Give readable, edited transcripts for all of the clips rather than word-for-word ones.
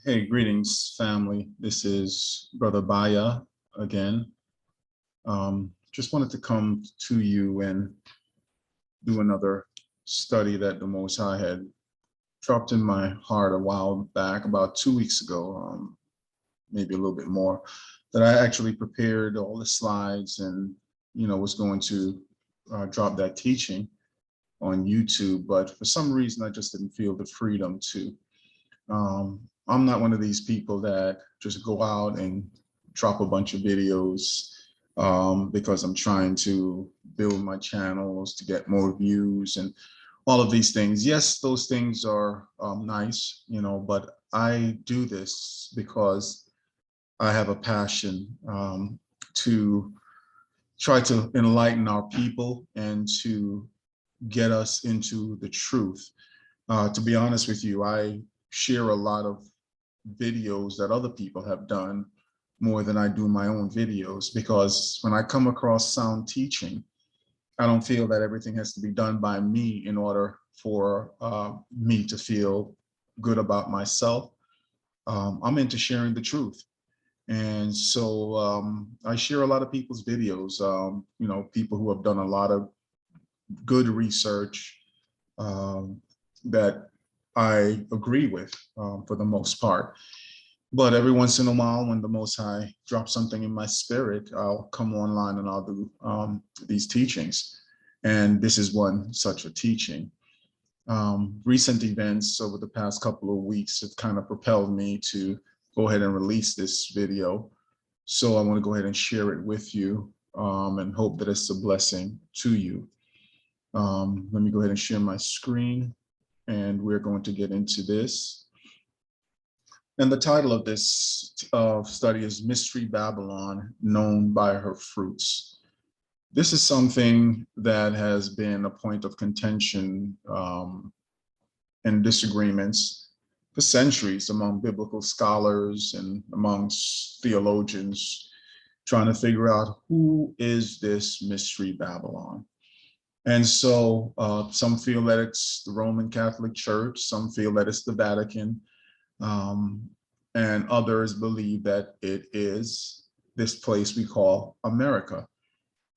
Hey, greetings, family. This is Brother Baya again. Just wanted to come to you and do another study that the Most High had dropped in my heart a while back, about 2 weeks ago, maybe a little bit more, that I actually prepared all the slides and, was going to drop that teaching on YouTube. But for some reason, I just didn't feel the freedom to. I'm not one of these people that just go out and drop a bunch of videos because I'm trying to build my channels to get more views and all of these things. Yes, those things are nice, but I do this because I have a passion to try to enlighten our people and to get us into the truth. To be honest with you, I share a lot of videos that other people have done more than I do my own videos, because when I come across sound teaching, I don't feel that everything has to be done by me in order for me to feel good about myself. I'm into sharing the truth. And so I share a lot of people's videos, people who have done a lot of good research that I agree with for the most part. But every once in a while, when the Most High drops something in my spirit, I'll come online and I'll do these teachings. And this is one such a teaching. Recent events over the past couple of weeks have kind of propelled me to go ahead and release this video. So I want to go ahead and share it with you and hope that it's a blessing to you. Let me go ahead and share my screen, and we're going to get into this. And the title of this study is Mystery Babylon, Known by Her Fruits. This is something that has been a point of contention and disagreements for centuries among biblical scholars and amongst theologians, trying to figure out who is this Mystery Babylon. And so some feel that it's the Roman Catholic Church, some feel that it's the Vatican, and others believe that it is this place we call America.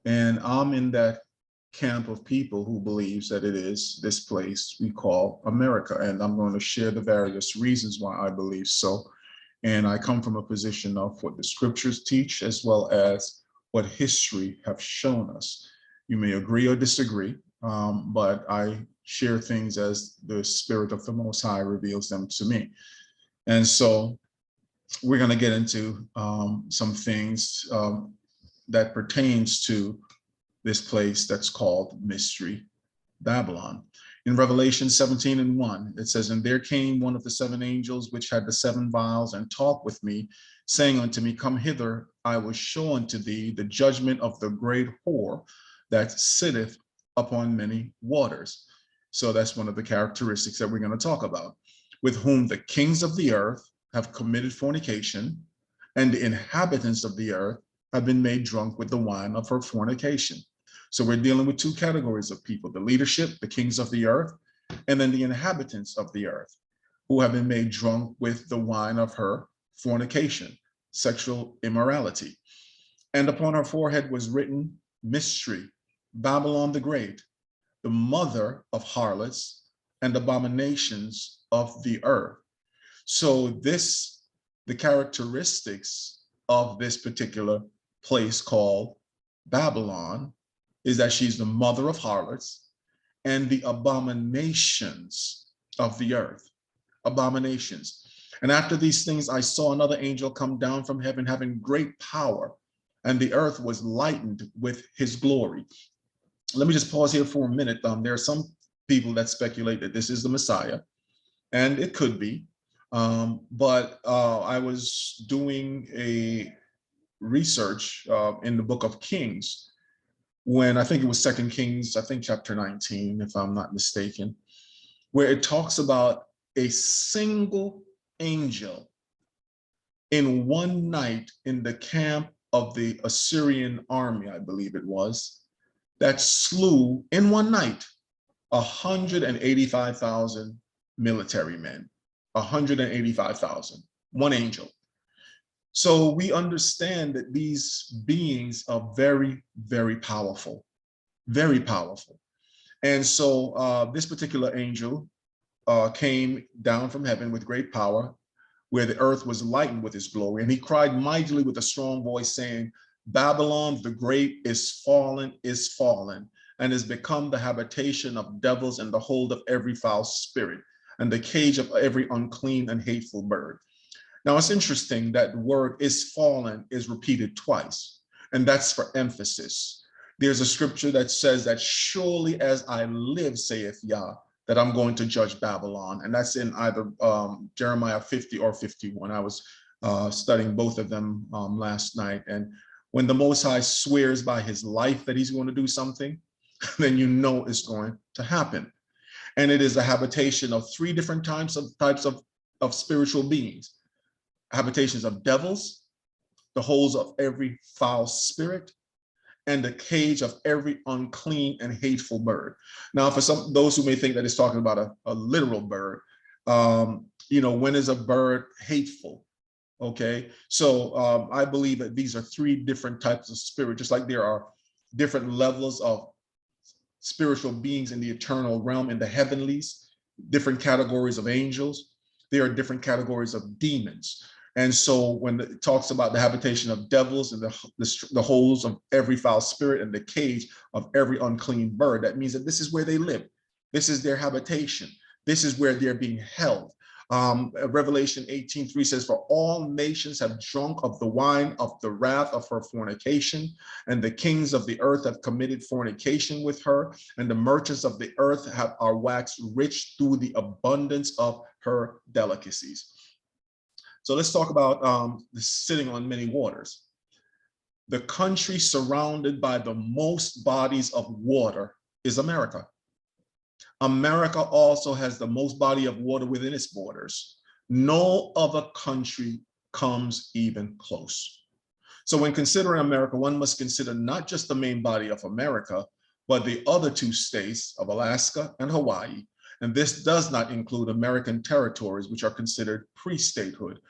And I'm in that camp of people who believes that it is this place we call America. And I'm going to share the various reasons why I believe so. And I come from a position of what the scriptures teach, as well as what history have shown us. You may agree or disagree, but I share things as the Spirit of the Most High reveals them to me. And so we're going to get into some things that pertains to this place that's called Mystery Babylon. In Revelation 17:1, it says, "And there came one of the seven angels which had the seven vials, and talked with me, saying unto me, Come hither, I will show unto thee the judgment of the great whore that sitteth upon many waters." So that's one of the characteristics that we're going to talk about. "With whom the kings of the earth have committed fornication, and the inhabitants of the earth have been made drunk with the wine of her fornication." So we're dealing with two categories of people: the leadership, the kings of the earth, and then the inhabitants of the earth, who have been made drunk with the wine of her fornication, sexual immorality. "And upon her forehead was written, Mystery, Babylon the Great, the mother of harlots and abominations of the earth." So the characteristics of this particular place called Babylon is that she's the mother of harlots and the abominations of the earth. Abominations. "And after these things, I saw another angel come down from heaven, having great power, and the earth was lightened with his glory." Let me just pause here for a minute. There are some people that speculate that this is the Messiah, and it could be. But I was doing a research in the book of Kings, when I think it was Second Kings, I think chapter 19, if I'm not mistaken, where it talks about a single angel in one night in the camp of the Assyrian army, I believe it was, that slew in one night 185,000 military men. 185,000. one angel. So we understand that these beings are very, very powerful, very powerful. And so this particular angel came down from heaven with great power, where the earth was lightened with his glory. And he cried mightily with a strong voice, saying, Babylon the great is fallen, and has become the habitation of devils and the hold of every foul spirit, and the cage of every unclean and hateful bird. Now, it's interesting that the word is fallen is repeated twice, and that's for emphasis. There's a scripture that says that surely as I live, saith Yah, that I'm going to judge Babylon. And that's in either Jeremiah 50 or 51. I was studying both of them last night. And when the Most High swears by his life that he's going to do something, then you know it's going to happen. And it is a habitation of three different types of spiritual beings. Habitations of devils, the holes of every foul spirit, and the cage of every unclean and hateful bird. Now, for those who may think that it's talking about a literal bird, when is a bird hateful? Okay, so I believe that these are three different types of spirit, just like there are different levels of spiritual beings in the eternal realm, in the heavenlies, different categories of angels. There are different categories of demons. And so when it talks about the habitation of devils and the holes of every foul spirit and the cage of every unclean bird, that means that this is where they live. This is their habitation. This is where they're being held. Revelation 18:3 says, for all nations have drunk of the wine of the wrath of her fornication, and the kings of the earth have committed fornication with her, and the merchants of the earth are waxed rich through the abundance of her delicacies. So let's talk about sitting on many waters. The country surrounded by the most bodies of water is America. America also has the most body of water within its borders. No other country comes even close. So when considering America, one must consider not just the main body of America, but the other two states of Alaska and Hawaii. And this does not include American territories, which are considered pre-statehood,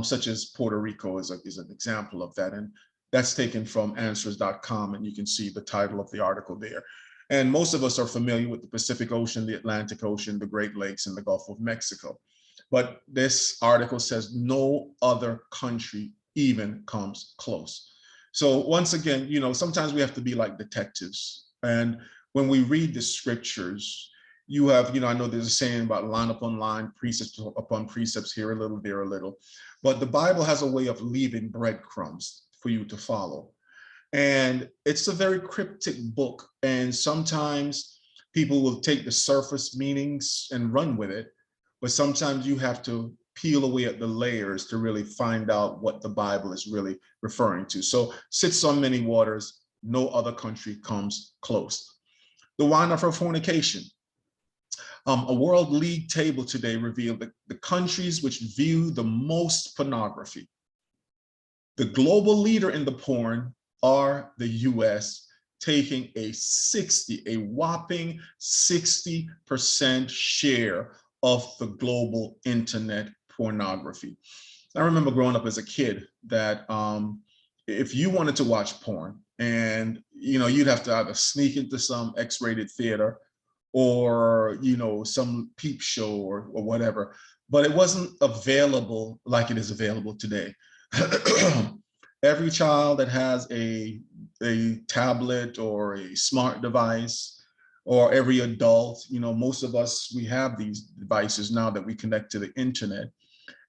such as Puerto Rico is an example of that. And that's taken from answers.com, and you can see the title of the article there. And most of us are familiar with the Pacific Ocean, the Atlantic Ocean, the Great Lakes, and the Gulf of Mexico. But this article says no other country even comes close. So once again, sometimes we have to be like detectives. And when we read the scriptures, you have, I know there's a saying about line upon line, precepts upon precepts, here a little, there a little. But the Bible has a way of leaving breadcrumbs for you to follow. And it's a very cryptic book. And sometimes people will take the surface meanings and run with it. But sometimes you have to peel away at the layers to really find out what the Bible is really referring to. So sits on many waters, no other country comes close. The wine of her fornication. A World League table today revealed the countries which view the most pornography. The global leader in the porn are the US, taking a whopping 60% share of the global internet pornography. I remember growing up as a kid that if you wanted to watch porn, and you'd have to either sneak into some X-rated theater or some peep show or whatever, but it wasn't available like it is available today. Every child that has a tablet or a smart device, or every adult, most of us, we have these devices now that we connect to the internet,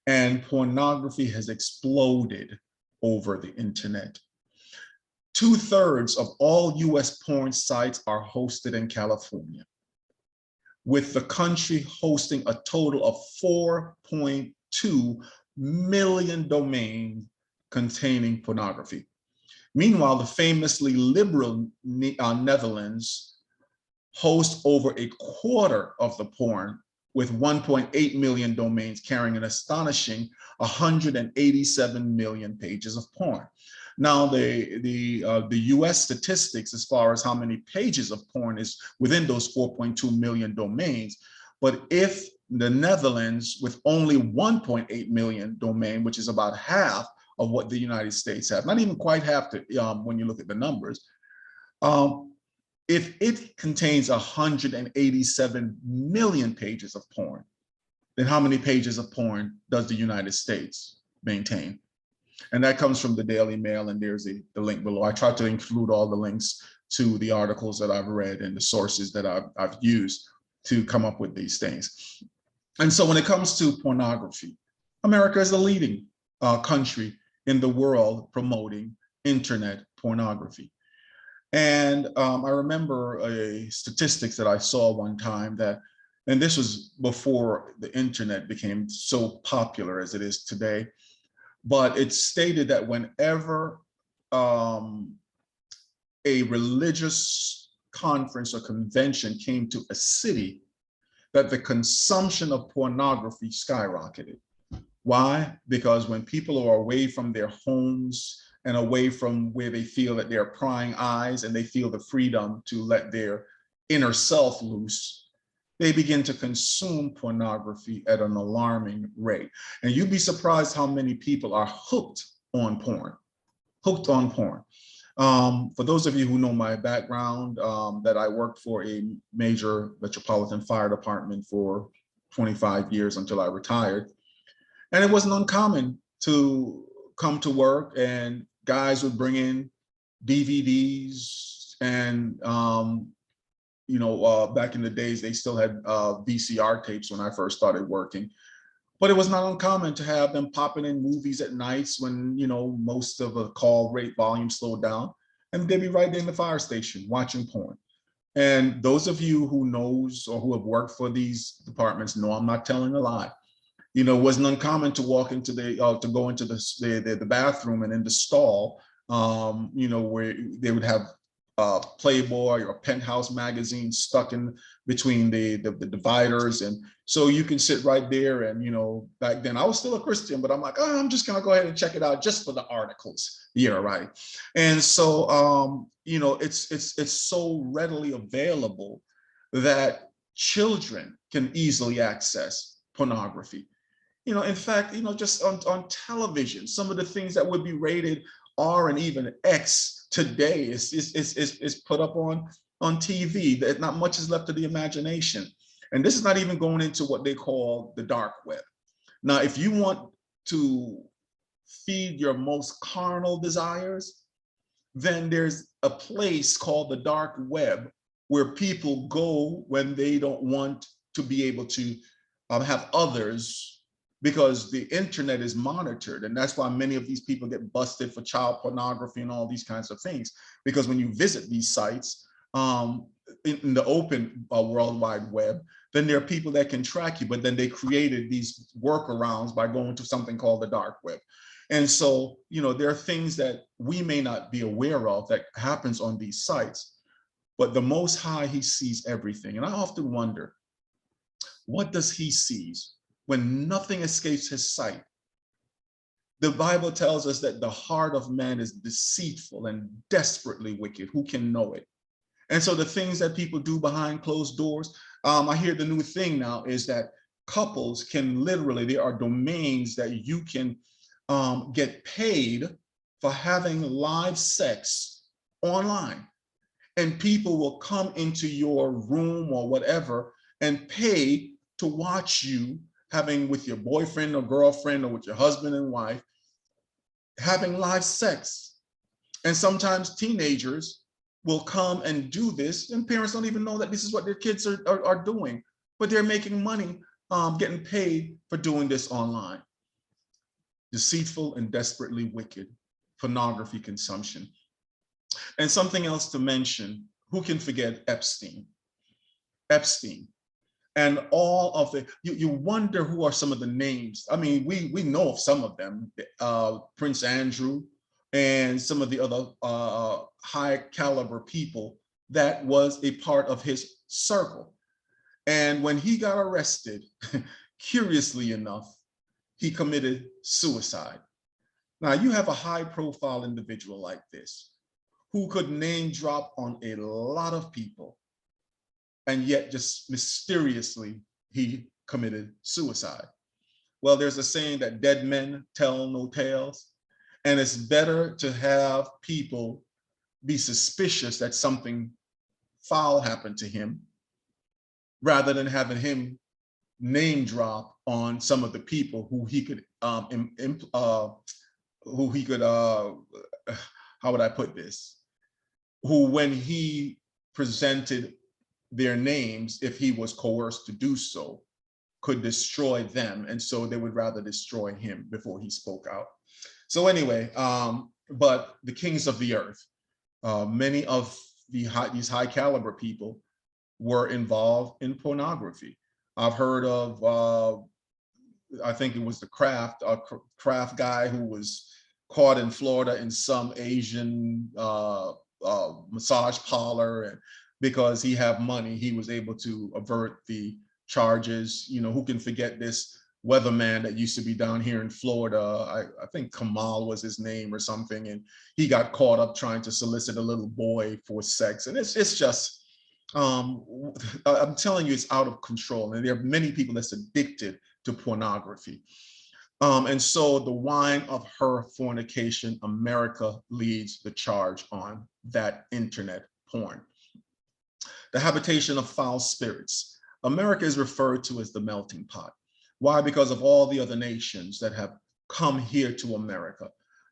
and pornography has exploded over the internet. 2/3 of all US porn sites are hosted in California, with the country hosting a total of 4.2 million domains containing pornography. Meanwhile, the famously liberal Netherlands host over a quarter of the porn, with 1.8 million domains carrying an astonishing 187 million pages of porn. Now, the US statistics as far as how many pages of porn is within those 4.2 million domains, but if The Netherlands, with only 1.8 million domain, which is about half of what the United States has, not even quite half when you look at the numbers. If it contains 187 million pages of porn, then how many pages of porn does the United States maintain? And that comes from the Daily Mail, and there's the link below. I tried to include all the links to the articles that I've read and the sources that I've used to come up with these things. And so when it comes to pornography, America is the leading country in the world promoting internet pornography. And I remember statistics that I saw one time that, and this was before the internet became so popular as it is today, but it stated that whenever a religious conference or convention came to a city, that the consumption of pornography skyrocketed. Why? Because when people are away from their homes and away from where they feel that they're prying eyes and they feel the freedom to let their inner self loose, they begin to consume pornography at an alarming rate. And you'd be surprised how many people are hooked on porn, hooked on porn. For those of you who know my background, that I worked for a major metropolitan fire department for 25 years until I retired. And it wasn't uncommon to come to work and guys would bring in DVDs and, back in the days, they still had VCR tapes when I first started working. But it was not uncommon to have them popping in movies at nights when, most of the call rate volume slowed down, and they'd be right there in the fire station watching porn. And those of you who knows or who have worked for these departments know I'm not telling a lie. It wasn't uncommon to walk into to go into the bathroom, and in the stall, where they would have Playboy or Penthouse magazine stuck in between the dividers. And so you can sit right there. And, back then I was still a Christian, but I'm like, oh, I'm just going to go ahead and check it out just for the articles. Yeah, right. And so, it's so readily available that children can easily access pornography. In fact, just on television, some of the things that would be rated R and even X today is put up on TV. That not much is left to the imagination. And this is not even going into what they call the dark web. Now, if you want to feed your most carnal desires, then there's a place called the dark web where people go when they don't want to be able to have others, because the internet is monitored. And that's why many of these people get busted for child pornography and all these kinds of things. Because when you visit these sites in the open World Wide Web, then there are people that can track you, but then they created these workarounds by going to something called the dark web. And so, there are things that we may not be aware of that happens on these sites, but the Most High, he sees everything. And I often wonder, what does he see when nothing escapes his sight? The Bible tells us that the heart of man is deceitful and desperately wicked. Who can know it? And so the things that people do behind closed doors, I hear the new thing now is that couples can literally, there are domains that you can get paid for having live sex online. And people will come into your room or whatever and pay to watch you having with your boyfriend or girlfriend or with your husband and wife, having live sex. And sometimes teenagers will come and do this, and parents don't even know that this is what their kids are doing, but they're making money, getting paid for doing this online. Deceitful and desperately wicked pornography consumption. And something else to mention, who can forget Epstein? Epstein. And all of the, you wonder who are some of the names. I mean, we know of some of them, Prince Andrew and some of the other high caliber people that was a part of his circle. And when he got arrested, curiously enough, he committed suicide. Now you have a high profile individual like this who could name drop on a lot of people, and yet just mysteriously he committed suicide. Well, there's a saying that dead men tell no tales, and it's better to have people be suspicious that something foul happened to him rather than having him name drop on some of the people who he could how would I put this, who when he presented their names, if he was coerced to do so, could destroy them. And so they would rather destroy him before he spoke out. So anyway, but the kings of the earth, many of these high caliber people were involved in pornography. I've heard of, I think it was the Kraft guy who was caught in Florida in some Asian massage parlor, and because he had money, he was able to avert the charges. You know, who can forget this weatherman that used to be down here in Florida? I think Kamal was his name or something, and he got caught up trying to solicit a little boy for sex. And it's just, I'm telling you, it's out of control. And there are many people that's addicted to pornography. And so the wine of her fornication, America leads the charge on that internet porn. The habitation of foul spirits. America is referred to as the melting pot. Why? Because of all the other nations that have come here to America.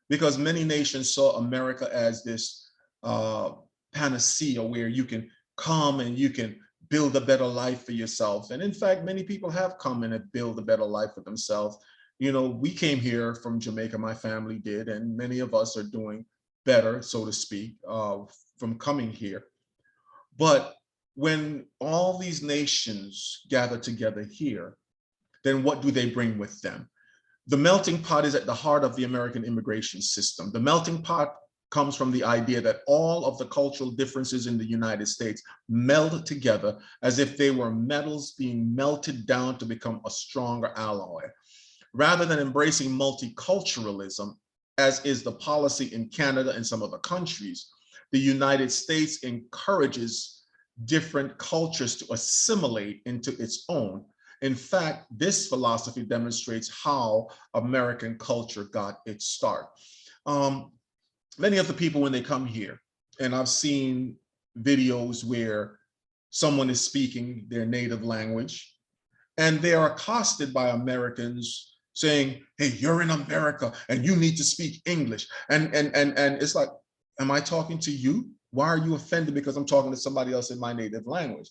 Because many nations saw America as this panacea where you can come and you can build a better life for yourself. And in fact, many people have come in and build a better life for themselves. You know, we came here from Jamaica, my family did, and many of us are doing better, so to speak, from coming here. But when all these nations gather together here, then what do they bring with them? The melting pot is at the heart of the American immigration system. The melting pot comes from the idea that all of the cultural differences in the United States meld together as if they were metals being melted down to become a stronger alloy. Rather than embracing multiculturalism, as is the policy in Canada and some other countries, the United States encourages different cultures to assimilate into its own. In fact, this philosophy demonstrates how American culture got its start. Many of the people, when they come here, and I've seen videos where someone is speaking their native language, and they are accosted by Americans saying, hey, you're in America and you need to speak English. And it's like, am I talking to you? Why are you offended because I'm talking to somebody else in my native language?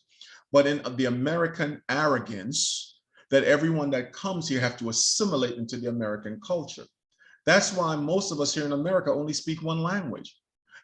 But in the American arrogance that everyone that comes here have to assimilate into the American culture. That's why most of us here in America only speak one language.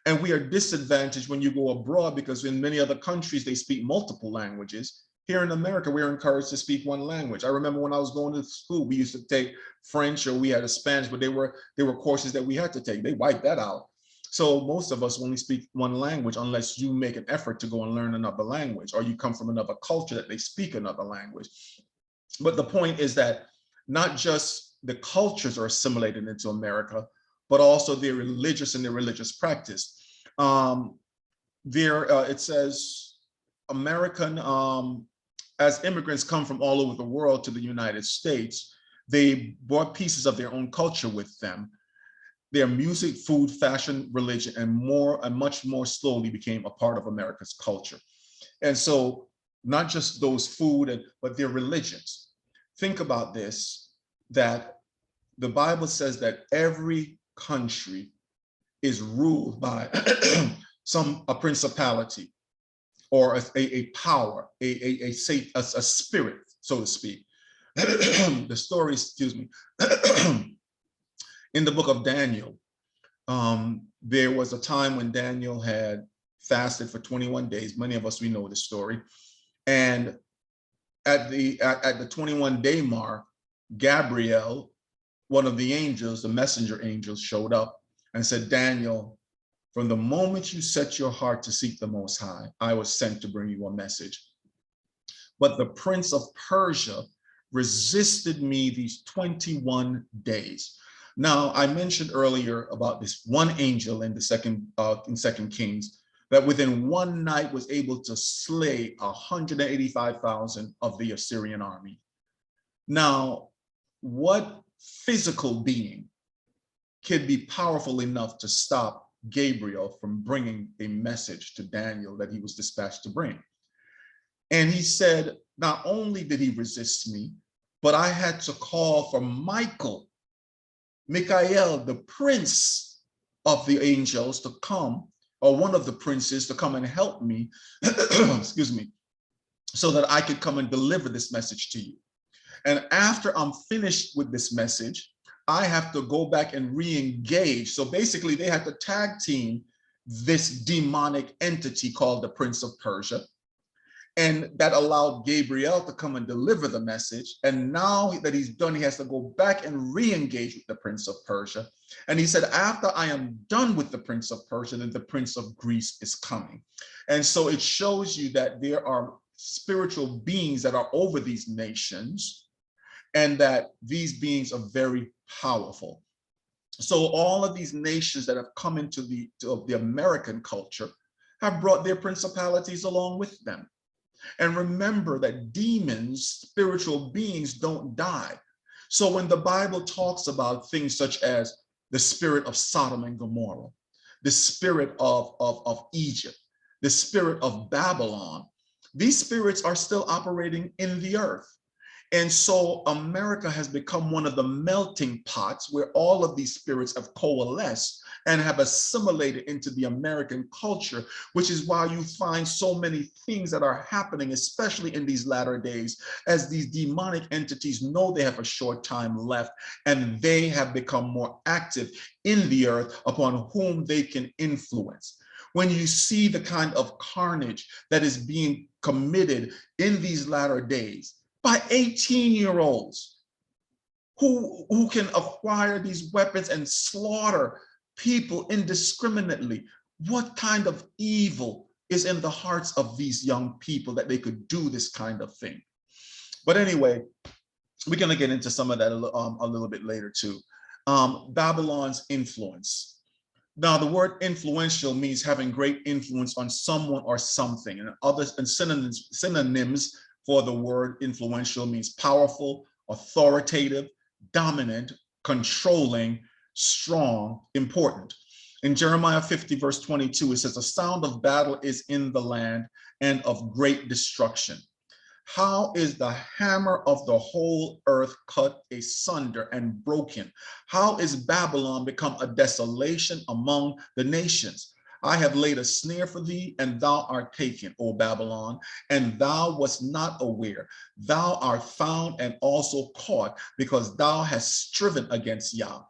And we are disadvantaged when you go abroad, because in many other countries, they speak multiple languages. Here in America, we're encouraged to speak one language. I remember when I was going to school, we used to take French, or we had a Spanish, but they were courses that we had to take. They wiped that out. So most of us only speak one language unless you make an effort to go and learn another language, or you come from another culture that they speak another language. But the point is that not just the cultures are assimilated into America, but also their religious and their religious practice. It says American, as immigrants come from all over the world to the United States, they brought pieces of their own culture with them. Their music, food, fashion, religion, and much more slowly became a part of America's culture. And so not just those food, but their religions. Think about this, that the Bible says that every country is ruled by a principality, or a power, a spirit, so to speak. The story, excuse me, in the book of Daniel, there was a time when Daniel had fasted for 21 days. Many of us, we know the story. And at the 21-day mark, Gabriel, one of the angels, the messenger angels, showed up and said, Daniel, from the moment you set your heart to seek the Most High, I was sent to bring you a message. But the prince of Persia resisted me these 21 days. Now, I mentioned earlier about this one angel in in 2 Kings, that within one night was able to slay 185,000 of the Assyrian army. Now, what physical being can be powerful enough to stop Gabriel from bringing a message to Daniel that he was dispatched to bring? And he said, not only did he resist me, but I had to call for Michael, the prince of the angels, to come, or one of the princes to come and help me, excuse me, so that I could come and deliver this message to you. And after I'm finished with this message, I have to go back and re-engage. So basically they had to tag team this demonic entity called the Prince of Persia. And that allowed Gabriel to come and deliver the message. And now that he's done, he has to go back and re-engage with the Prince of Persia. And he said, after I am done with the Prince of Persia, then the Prince of Greece is coming. And so it shows you that there are spiritual beings that are over these nations, and that these beings are very powerful. So all of these nations that have come into the American culture have brought their principalities along with them. And remember that demons, spiritual beings, don't die. So when the Bible talks about things such as the spirit of Sodom and Gomorrah, the spirit of Egypt, the spirit of Babylon, these spirits are still operating in the earth. And so America has become one of the melting pots where all of these spirits have coalesced and have assimilated into the American culture, which is why you find so many things that are happening, especially in these latter days, as these demonic entities know they have a short time left and they have become more active in the earth upon whom they can influence. When you see the kind of carnage that is being committed in these latter days, by 18-year-olds who can acquire these weapons and slaughter people indiscriminately. What kind of evil is in the hearts of these young people that they could do this kind of thing? But anyway, we're going to get into some of that a little bit later too. Babylon's influence. Now, the word influential means having great influence on someone or something, and others and synonyms for the word influential means powerful, authoritative, dominant, controlling, strong, important. In Jeremiah 50, verse 22, it says, the sound of battle is in the land and of great destruction. How is the hammer of the whole earth cut asunder and broken? How is Babylon become a desolation among the nations? I have laid a snare for thee, and thou art taken, O Babylon, and thou wast not aware. Thou art found and also caught, because thou hast striven against Yah.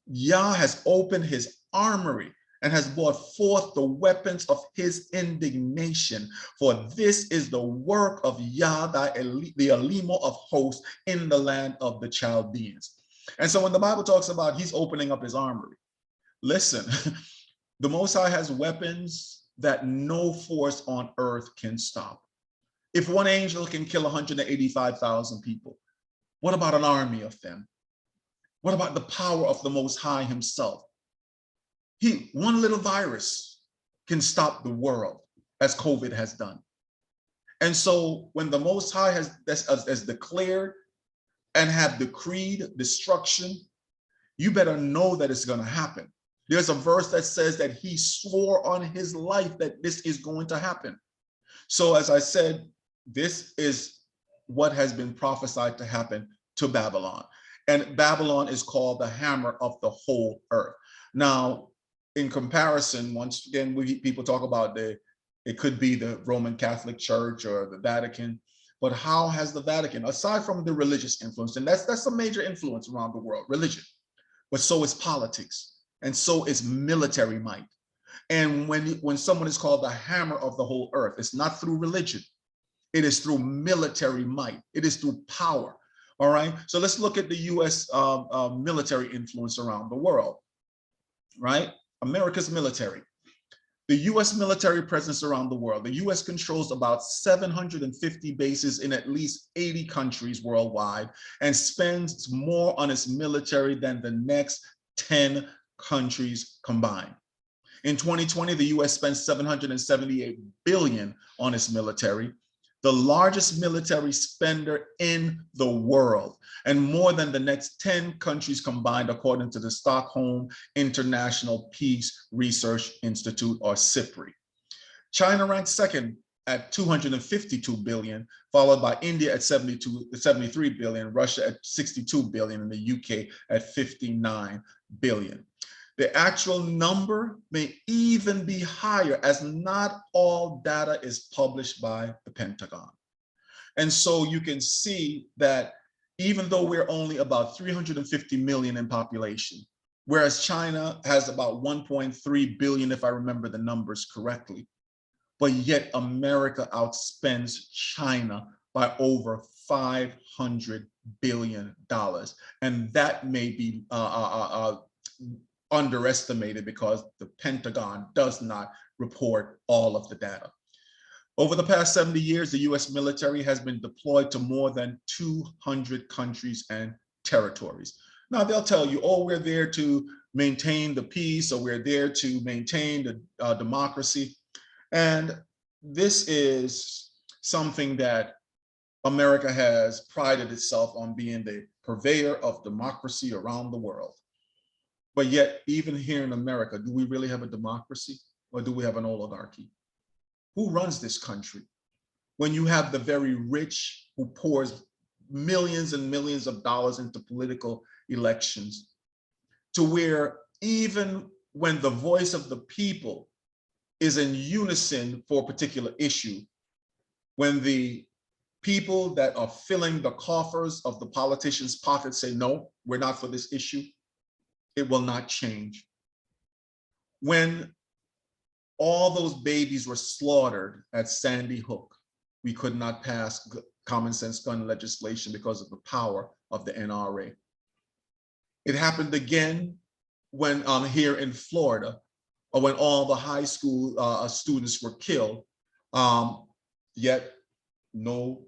Yah has opened his armory and has brought forth the weapons of his indignation. For this is the work of Yah, the Elimo of hosts, in the land of the Chaldeans. And so when the Bible talks about he's opening up his armory, listen, the Most High has weapons that no force on earth can stop. If one angel can kill 185,000 people, what about an army of them? What about the power of the Most High himself? One little virus can stop the world, as COVID has done. And so when the Most High has declared and have decreed destruction, you better know that it's going to happen. There's a verse that says that he swore on his life that this is going to happen. So as I said, this is what has been prophesied to happen to Babylon. And Babylon is called the hammer of the whole earth. Now, in comparison, once again, people talk about it could be the Roman Catholic Church or the Vatican, but how has the Vatican, aside from the religious influence, and that's a major influence around the world, religion, but so is politics. And so is military might. And when someone is called the hammer of the whole earth, it's not through religion. It is through military might. It is through power. All right. So let's look at the U.S. Military influence around the world. Right. America's military. The U.S. military presence around the world. The U.S. controls about 750 bases in at least 80 countries worldwide and spends more on its military than the next 10 countries combined. In 2020, the US spent $778 billion on its military. the largest military spender in the world, and more than the next 10 countries combined, according to the Stockholm International Peace Research Institute, or SIPRI. China ranks second at 252 billion, followed by India at 73 billion, Russia at 62 billion, and the UK at 59 billion. The actual number may even be higher, as not all data is published by the Pentagon. And so you can see that even though we're only about 350 million in population, whereas China has about 1.3 billion, if I remember the numbers correctly, but yet America outspends China by over $500 billion. And that may be underestimated because the Pentagon does not report all of the data. Over the past 70 years, the US military has been deployed to more than 200 countries and territories. Now they'll tell you, oh, we're there to maintain the peace, or we're there to maintain the democracy. And this is something that America has prided itself on, being the purveyor of democracy around the world. But yet, even here in America, do we really have a democracy, or do we have an oligarchy? Who runs this country? When you have the very rich who pours millions and millions of dollars into political elections, to where even when the voice of the people is in unison for a particular issue, when the people that are filling the coffers of the politicians' pockets say, no, we're not for this issue, it will not change. When all those babies were slaughtered at Sandy Hook, we could not pass common sense gun legislation because of the power of the NRA. It happened again when here in Florida, or when all the high school students were killed, yet no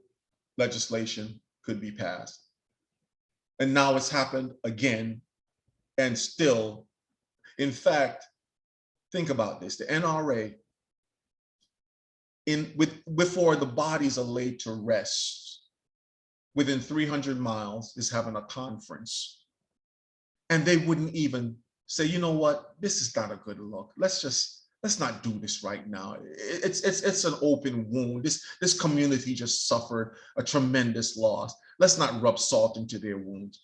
legislation could be passed. And now it's happened again, and still, in fact, think about this, the NRA, before the bodies are laid to rest, within 300 miles is having a conference. And they wouldn't even say, you know what, this is not a good look. Let's not do this right now. It's an open wound. This community just suffered a tremendous loss. Let's not rub salt into their wounds.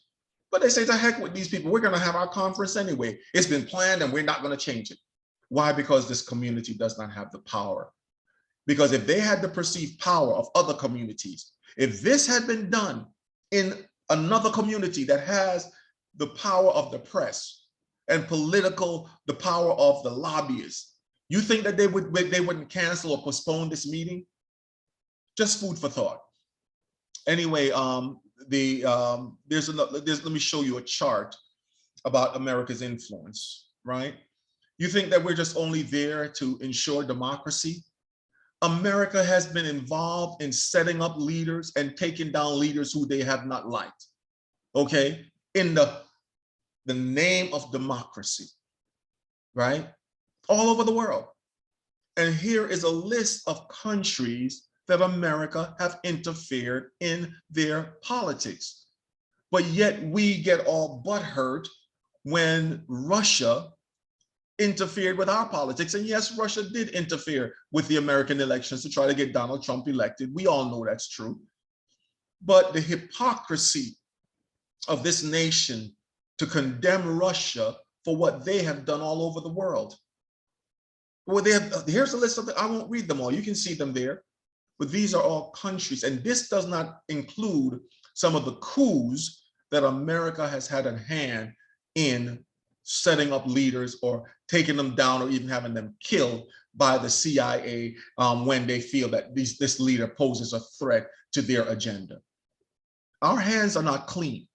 But they say, to heck with these people. We're going to have our conference anyway. It's been planned and we're not going to change it. Why? Because this community does not have the power. Because if they had the perceived power of other communities, if this had been done in another community that has the power of the press and the power of the lobbyists, you think that they wouldn't cancel or postpone this meeting? Just food for thought. Anyway, let me show you a chart about America's influence, right? You think that we're just only there to ensure democracy? America has been involved in setting up leaders and taking down leaders who they have not liked, okay? In the name of democracy, right? All over the world. And here is a list of countries that America have interfered in their politics. But yet we get all butthurt when Russia interfered with our politics. And yes, Russia did interfere with the American elections to try to get Donald Trump elected. We all know that's true. But the hypocrisy of this nation to condemn Russia for what they have done all over the world. Well, here's a list of I won't read them all. You can see them there. But these are all countries. And this does not include some of the coups that America has had a hand in setting up leaders or taking them down or even having them killed by the CIA when they feel that this leader poses a threat to their agenda. Our hands are not clean.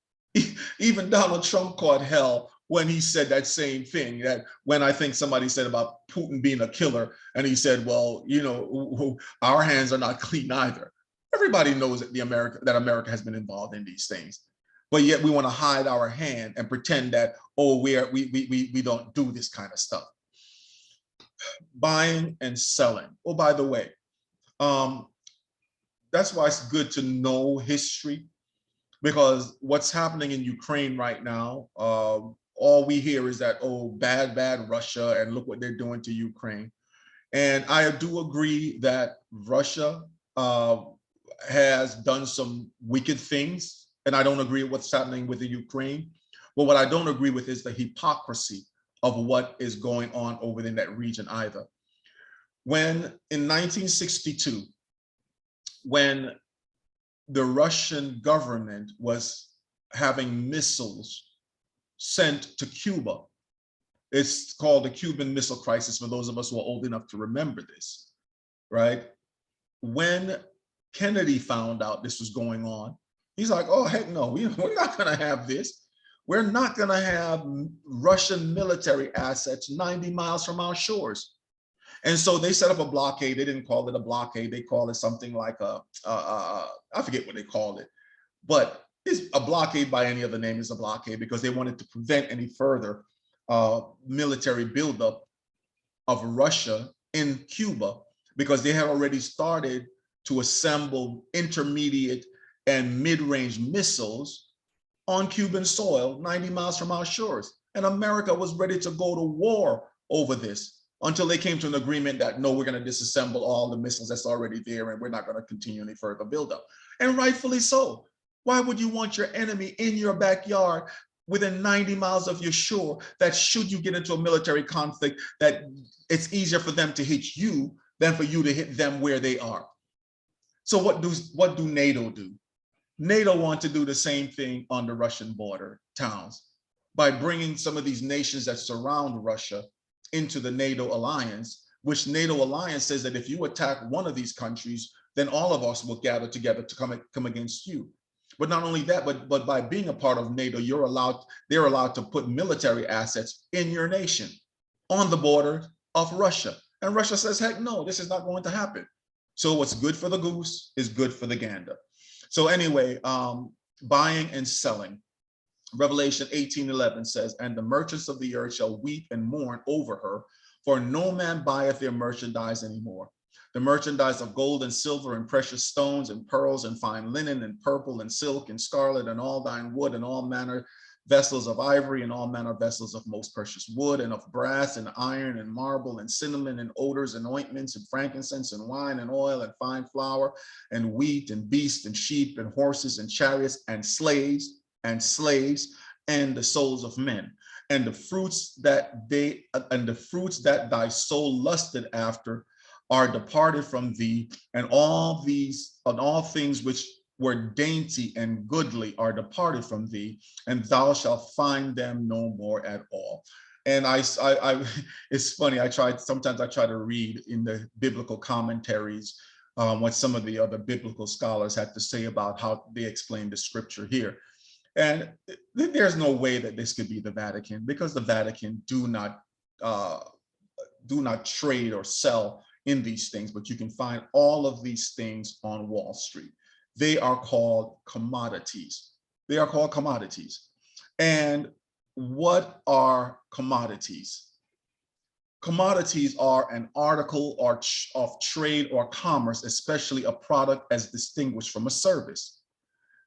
Even Donald Trump caught hell when he said that same thing, that when I think somebody said about Putin being a killer, and he said, well, you know, our hands are not clean either. Everybody knows that America has been involved in these things. But yet we want to hide our hand and pretend that, oh, we don't do this kind of stuff. Buying and selling. Oh, by the way, that's why it's good to know history, because what's happening in Ukraine right now, all we hear is that, oh, bad, bad Russia, and look what they're doing to Ukraine. And I do agree that Russia uh, has done some wicked things, and I don't agree with what's happening with the Ukraine. But what I don't agree with is the hypocrisy of what is going on over in that region either. When in 1962, when the Russian government was having missiles sent to Cuba, it's called the Cuban Missile Crisis for those of us who are old enough to remember this, right? When Kennedy found out this was going on, he's like, oh, heck no, we're not going to have this. We're not going to have Russian military assets 90 miles from our shores. And so they set up a blockade. They didn't call it a blockade. They call it something like I forget what they called it, but it's a blockade by any other name is a blockade, because they wanted to prevent any further military buildup of Russia in Cuba, because they had already started to assemble intermediate and mid-range missiles on Cuban soil 90 miles from our shores. And America was ready to go to war over this until they came to an agreement that, no, we're going to disassemble all the missiles that's already there, and we're not going to continue any further buildup. And rightfully so. Why would you want your enemy in your backyard within 90 miles of your shore, that should you get into a military conflict, that it's easier for them to hit you than for you to hit them where they are? So what do NATO do? NATO want to do the same thing on the Russian border towns by bringing some of these nations that surround Russia into the NATO alliance, which NATO alliance says that if you attack one of these countries, then all of us will gather together to come against you. But not only that, but by being a part of NATO, they're allowed to put military assets in your nation on the border of Russia. And Russia says, heck no, this is not going to happen. So what's good for the goose is good for the gander. So anyway, buying and selling. Revelation 18:11 says, and the merchants of the earth shall weep and mourn over her, for no man buyeth their merchandise anymore. The merchandise of gold and silver and precious stones and pearls and fine linen and purple and silk and scarlet and all thine wood and all manner vessels of ivory and all manner vessels of most precious wood and of brass and iron and marble and cinnamon and odors and ointments and frankincense and wine and oil and fine flour and wheat and beasts and sheep and horses and chariots and slaves and the souls of men, and the fruits that thy soul lusted after are departed from thee, and all things which were dainty and goodly are departed from thee, and thou shalt find them no more at all. And it's funny. Sometimes I try to read in the biblical commentaries what some of the other biblical scholars had to say about how they explain the scripture here. And there's no way that this could be the Vatican, because the Vatican do not trade or sell in these things, but you can find all of these things on Wall Street. They are called commodities. They are called commodities. And what are commodities? Commodities are an article of trade or commerce, especially a product as distinguished from a service.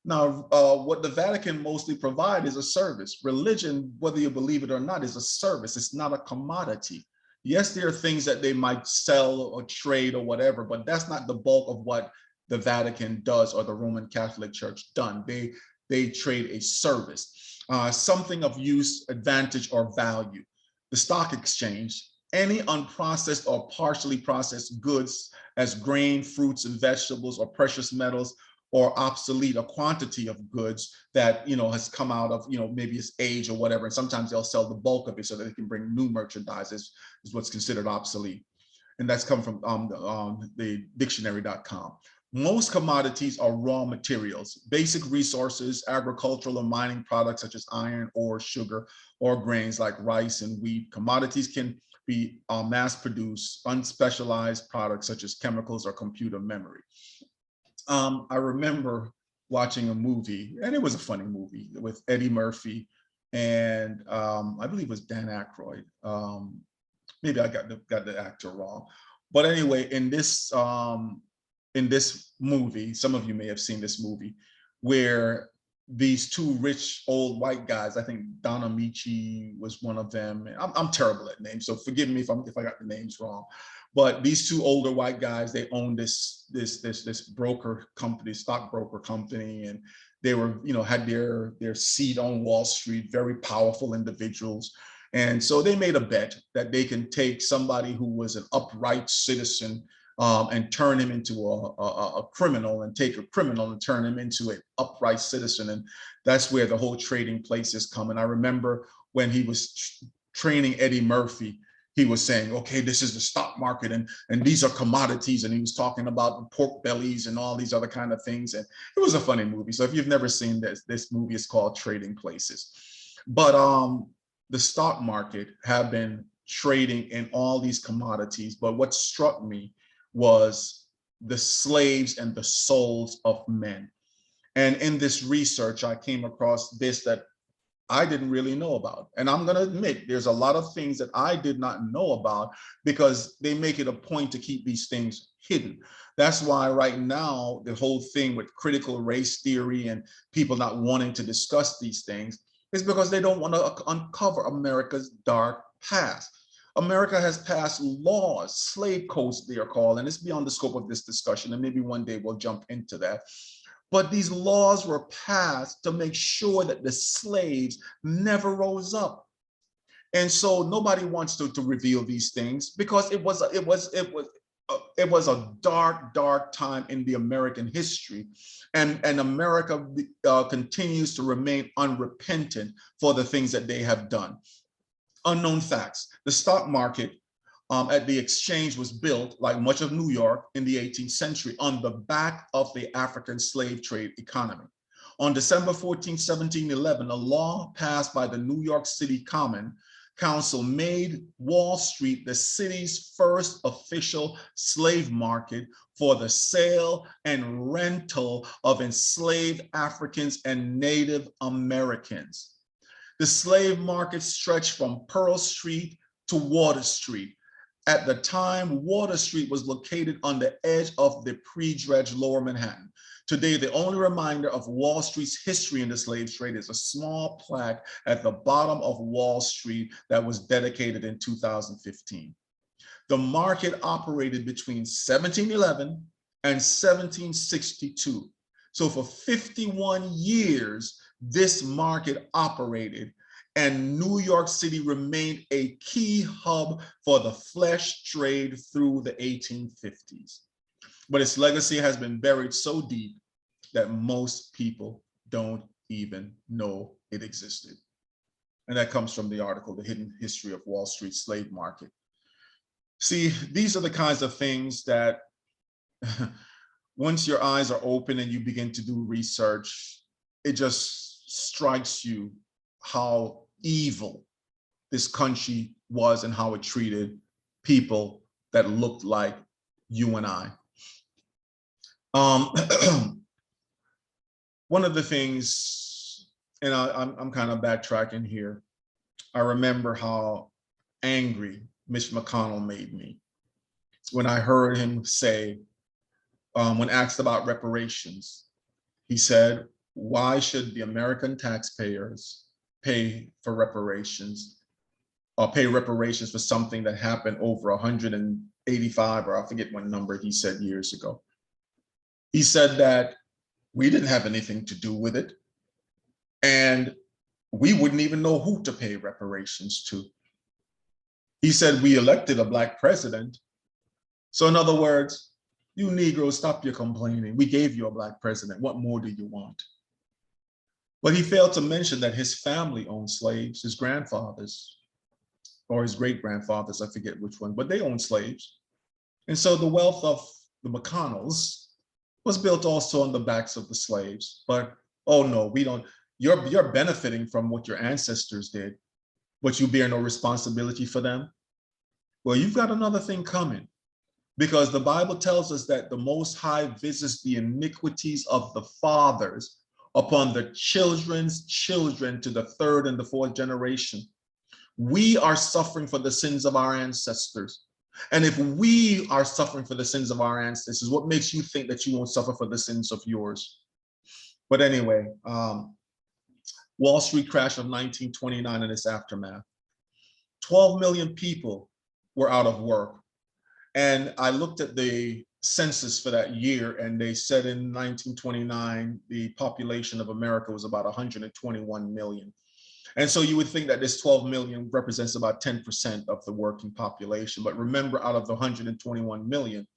Now, what the Vatican mostly provide is a service. Religion, whether you believe it or not, is a service. It's not a commodity. Yes, there are things that they might sell or trade or whatever, but that's not the bulk of what the Vatican does or the Roman Catholic Church done. They trade a service, something of use, advantage, or value. The stock exchange, any unprocessed or partially processed goods as grain, fruits, and vegetables, or precious metals, or obsolete, a quantity of goods that has come out of maybe its age or whatever, and sometimes they'll sell the bulk of it so that they can bring new merchandise, is what's considered obsolete, and that's come from the dictionary.com. Most commodities are raw materials, basic resources, agricultural and mining products such as iron, ore, sugar, or grains like rice and wheat. Commodities can be mass-produced, unspecialized products such as chemicals or computer memory. I remember watching a movie, and it was a funny movie, with Eddie Murphy and I believe it was Dan Aykroyd. Maybe I got the actor wrong, but anyway, in this in this movie, some of you may have seen this movie, where these two rich old white guys, I think Don Amici was one of them. I'm terrible at names, so forgive me if I got the names wrong. But these two older white guys, they owned this broker company, stockbroker company, and they were, had their seat on Wall Street, very powerful individuals. And so they made a bet that they can take somebody who was an upright citizen and turn him into a criminal, and take a criminal and turn him into an upright citizen. And that's where the whole trading places come. And I remember when he was training Eddie Murphy, he was saying, okay, this is the stock market, and these are commodities. And he was talking about pork bellies and all these other kind of things. And it was a funny movie. So if you've never seen this movie is called Trading Places. But the stock market have been trading in all these commodities. But what struck me was the slaves and the souls of men. And in this research, I came across this that I didn't really know about. And I'm going to admit, there's a lot of things that I did not know about, because they make it a point to keep these things hidden. That's why right now, the whole thing with critical race theory and people not wanting to discuss these things is because they don't want to uncover America's dark past. America has passed laws, slave codes they are called, and it's beyond the scope of this discussion, and maybe one day we'll jump into that. But these laws were passed to make sure that the slaves never rose up. And so nobody wants to reveal these things, because it was a dark time in the American history, and America continues to remain unrepentant for the things that they have done. Unknown facts: the stock market at the exchange was built, like much of New York in the 18th century, on the back of the African slave trade economy. On December 14, 1711, a law passed by the New York City Common Council made Wall Street the city's first official slave market for the sale and rental of enslaved Africans and Native Americans. The slave market stretched from Pearl Street to Water Street. At the time, Water Street was located on the edge of the pre-dredged Lower Manhattan. Today, the only reminder of Wall Street's history in the slave trade is a small plaque at the bottom of Wall Street that was dedicated in 2015. The market operated between 1711 and 1762. So for 51 years, this market operated, and New York City remained a key hub for the flesh trade through the 1850s. But its legacy has been buried so deep that most people don't even know it existed. And that comes from the article, The Hidden History of Wall Street Slave Market. See, these are the kinds of things that once your eyes are open and you begin to do research, it just strikes you how evil this country was and how it treated people that looked like you and I. One of the things, and I'm kind of backtracking here, I remember how angry Mitch McConnell made me when I heard him say, when asked about reparations, he said, why should the American taxpayers pay for reparations, or pay reparations for something that happened over 185, or I forget what number he said years ago. He said that we didn't have anything to do with it, and we wouldn't even know who to pay reparations to. He said we elected a Black president. So in other words, you Negroes, stop your complaining. We gave you a Black president. What more do you want? But he failed to mention that his family owned slaves, his grandfathers, or his great-grandfathers, I forget which one, but they owned slaves. And so the wealth of the McConnells was built also on the backs of the slaves. But, oh no, we don't, you're benefiting from what your ancestors did, but you bear no responsibility for them. Well, you've got another thing coming, because the Bible tells us that the Most High visits the iniquities of the fathers upon the children's children to the third and the fourth generation. We are suffering for the sins of our ancestors. And if we are suffering for the sins of our ancestors, what makes you think that you won't suffer for the sins of yours? But anyway, Wall Street crash of 1929 and its aftermath. 12 million people were out of work. And I looked at the census for that year, and they said in 1929, the population of America was about 121 million. And so you would think that this 12 million represents about 10% of the working population. But remember, out of the 121 million,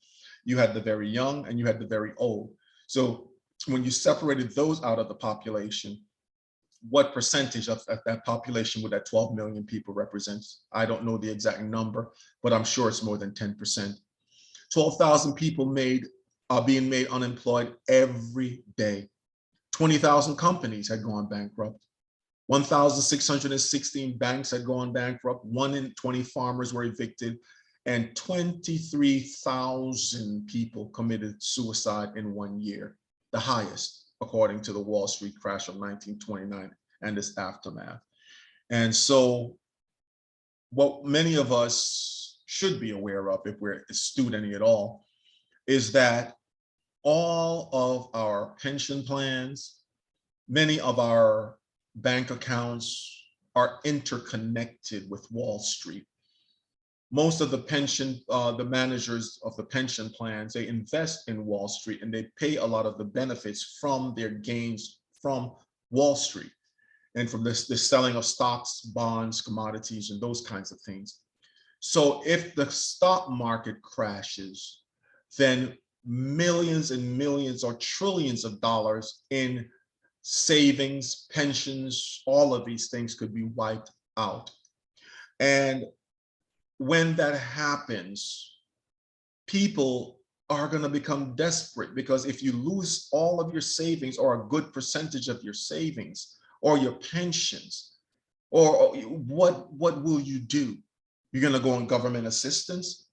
you had the very young and you had the very old. So when you separated those out of the population, what percentage of that population would that 12 million people represent? I don't know the exact number, but I'm sure it's more than 10%. 12,000 people are being made unemployed every day. 20,000 companies had gone bankrupt. 1,616 banks had gone bankrupt. 1 in 20 farmers were evicted, and 23,000 people committed suicide in 1 year, the highest, according to the Wall Street crash of 1929 and its aftermath. And so what many of us should be aware of, if we're astute any at all, is that all of our pension plans, many of our bank accounts are interconnected with Wall Street. Most of the the managers of the pension plans, they invest in Wall Street, and they pay a lot of the benefits from their gains from Wall Street and from this selling of stocks, bonds, commodities, and those kinds of things. So if the stock market crashes, then millions and millions or trillions of dollars in savings, pensions, all of these things could be wiped out. And when that happens, people are going to become desperate, because if you lose all of your savings or a good percentage of your savings or your pensions, or what will you do? You're going to go on government assistance?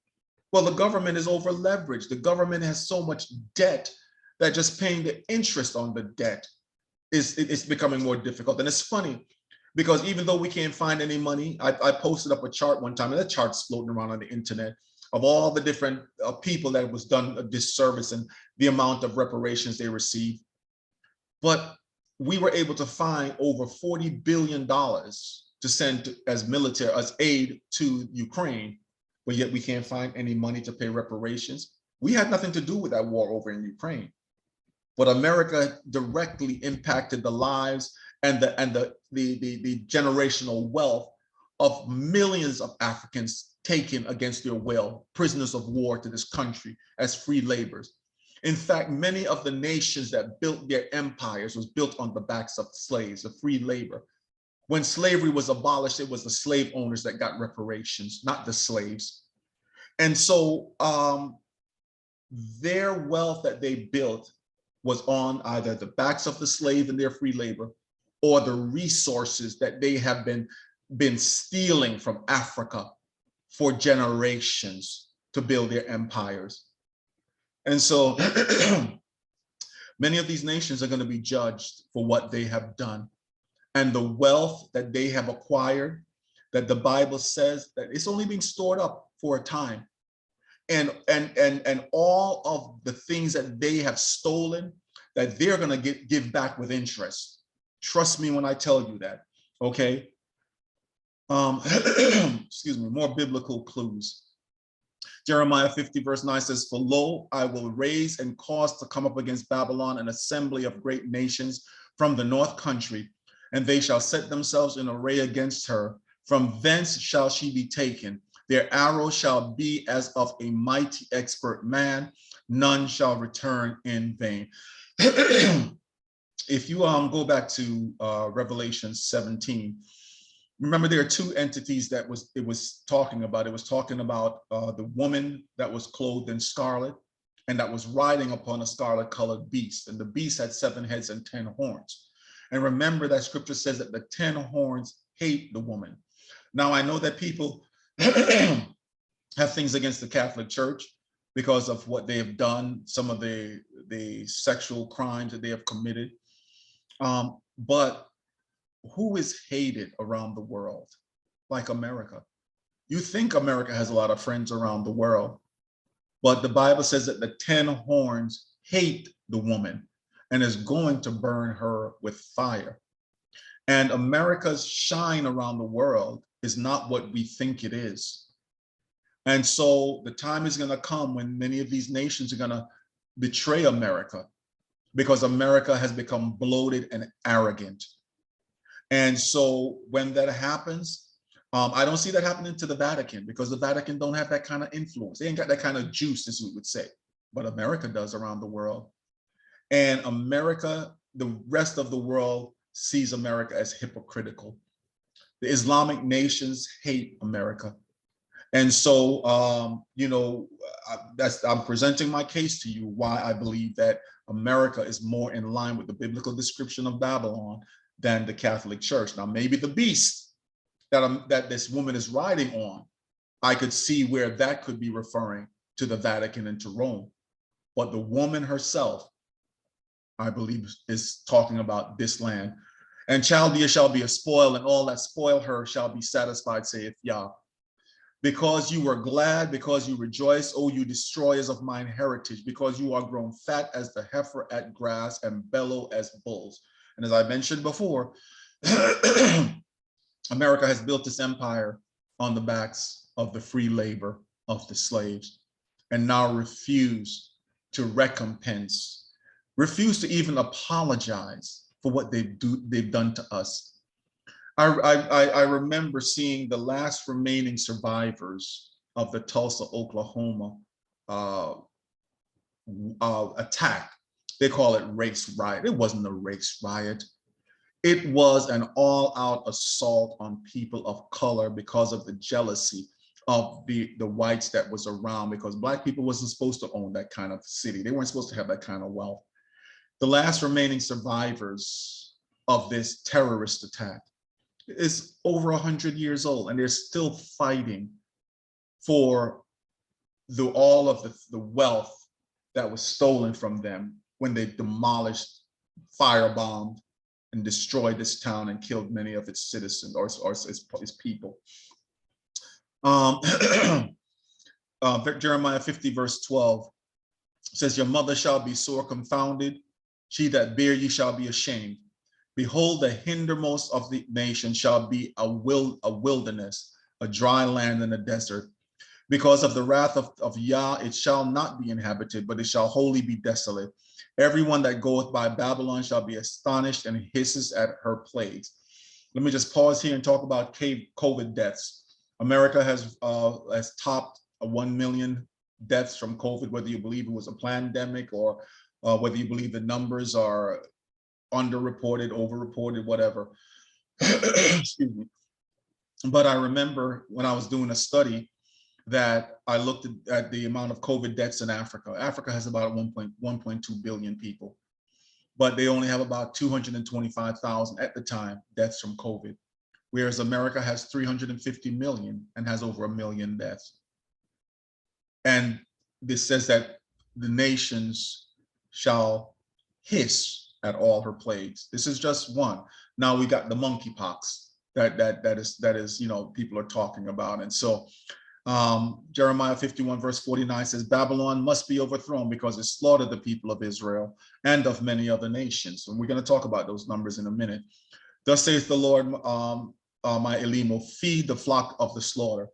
Well, the government is over leveraged. The government has so much debt that just paying the interest on the debt it's becoming more difficult. And it's funny, because even though we can't find any money, I posted up a chart one time, and that chart's floating around on the internet, of all the different people that was done a disservice and the amount of reparations they received. But we were able to find over $40 billion to send as military, as aid to Ukraine, but yet we can't find any money to pay reparations. We had nothing to do with that war over in Ukraine. But America directly impacted the lives and the generational wealth of millions of Africans taken against their will, prisoners of war to this country as free laborers. In fact, many of the nations that built their empires was built on the backs of slaves, of free labor. When slavery was abolished, it was the slave owners that got reparations, not the slaves. And so their wealth that they built was on either the backs of the slave and their free labor, or the resources that they have been stealing from Africa for generations to build their empires. And so many of these nations are going to be judged for what they have done, and the wealth that they have acquired, that the Bible says that it's only being stored up for a time. And all of the things that they have stolen, that they're going to give back with interest. Trust me when I tell you that, okay? Excuse me, more biblical clues. Jeremiah 50 verse 9 says, "For lo, I will raise and cause to come up against Babylon an assembly of great nations from the north country, and they shall set themselves in array against her. From thence shall she be taken. Their arrow shall be as of a mighty expert man. None shall return in vain." If you go back to Revelation 17, remember there are two entities that it was talking about. It was talking about the woman that was clothed in scarlet and that was riding upon a scarlet colored beast. And the beast had 7 heads and 10 horns. And remember that scripture says that the 10 horns hate the woman. Now I know that people have things against the Catholic Church because of what they have done, some of the sexual crimes that they have committed. But who is hated around the world like America? You think America has a lot of friends around the world, but the Bible says that the 10 horns hate the woman and is going to burn her with fire. And America's shine around the world is not what we think it is. And so the time is going to come when many of these nations are going to betray America because America has become bloated and arrogant. And so when that happens, I don't see that happening to the Vatican because the Vatican don't have that kind of influence. They ain't got that kind of juice, as we would say, but America does around the world. And America, the rest of the world sees America as hypocritical. The Islamic nations hate America. And so, I'm presenting my case to you why I believe that America is more in line with the biblical description of Babylon than the Catholic Church. Now, maybe the beast that this woman is riding on, I could see where that could be referring to the Vatican and to Rome. But the woman herself, I believe, is talking about this land. And Chaldea shall be a spoil, and all that spoil her shall be satisfied, saith Yah. Because you were glad, because you rejoice, O you destroyers of mine heritage, because you are grown fat as the heifer at grass and bellow as bulls. And as I mentioned before, America has built this empire on the backs of the free labor of the slaves, and now refuse to recompense, refuse to even apologize for what they've done to us. I remember seeing the last remaining survivors of the Tulsa, Oklahoma attack. They call it race riot. It wasn't a race riot. It was an all-out assault on people of color because of the jealousy of the whites that was around, because Black people wasn't supposed to own that kind of city. They weren't supposed to have that kind of wealth. The last remaining survivors of this terrorist attack is over 100 years old, and they're still fighting for all of the wealth that was stolen from them when they demolished, firebombed, and destroyed this town and killed many of its citizens or its people. Jeremiah 50 verse 12 says, your mother shall be sore confounded, she that bare you shall be ashamed. Behold, the hindermost of the nation shall be a wilderness, a dry land and a desert. Because of the wrath of Yah, it shall not be inhabited, but it shall wholly be desolate. Everyone that goeth by Babylon shall be astonished and hisses at her plagues. Let me just pause here and talk about COVID deaths. America has topped 1 million deaths from COVID, whether you believe it was a pandemic or whether you believe the numbers are underreported, overreported, whatever. Excuse me. But I remember when I was doing a study that I looked at the amount of COVID deaths in Africa. Africa has about 1.2 billion people, but they only have about 225,000 at the time deaths from COVID, whereas America has 350 million and has over 1 million deaths. And this says that the nations shall hiss at all her plagues. This is just one. Now we got the monkeypox that is people are talking about. And so Jeremiah 51 verse 49 says, Babylon must be overthrown because it slaughtered the people of Israel and of many other nations. And we're going to talk about those numbers in a minute. Thus saith the Lord, my Elimo, feed the flock of the slaughter,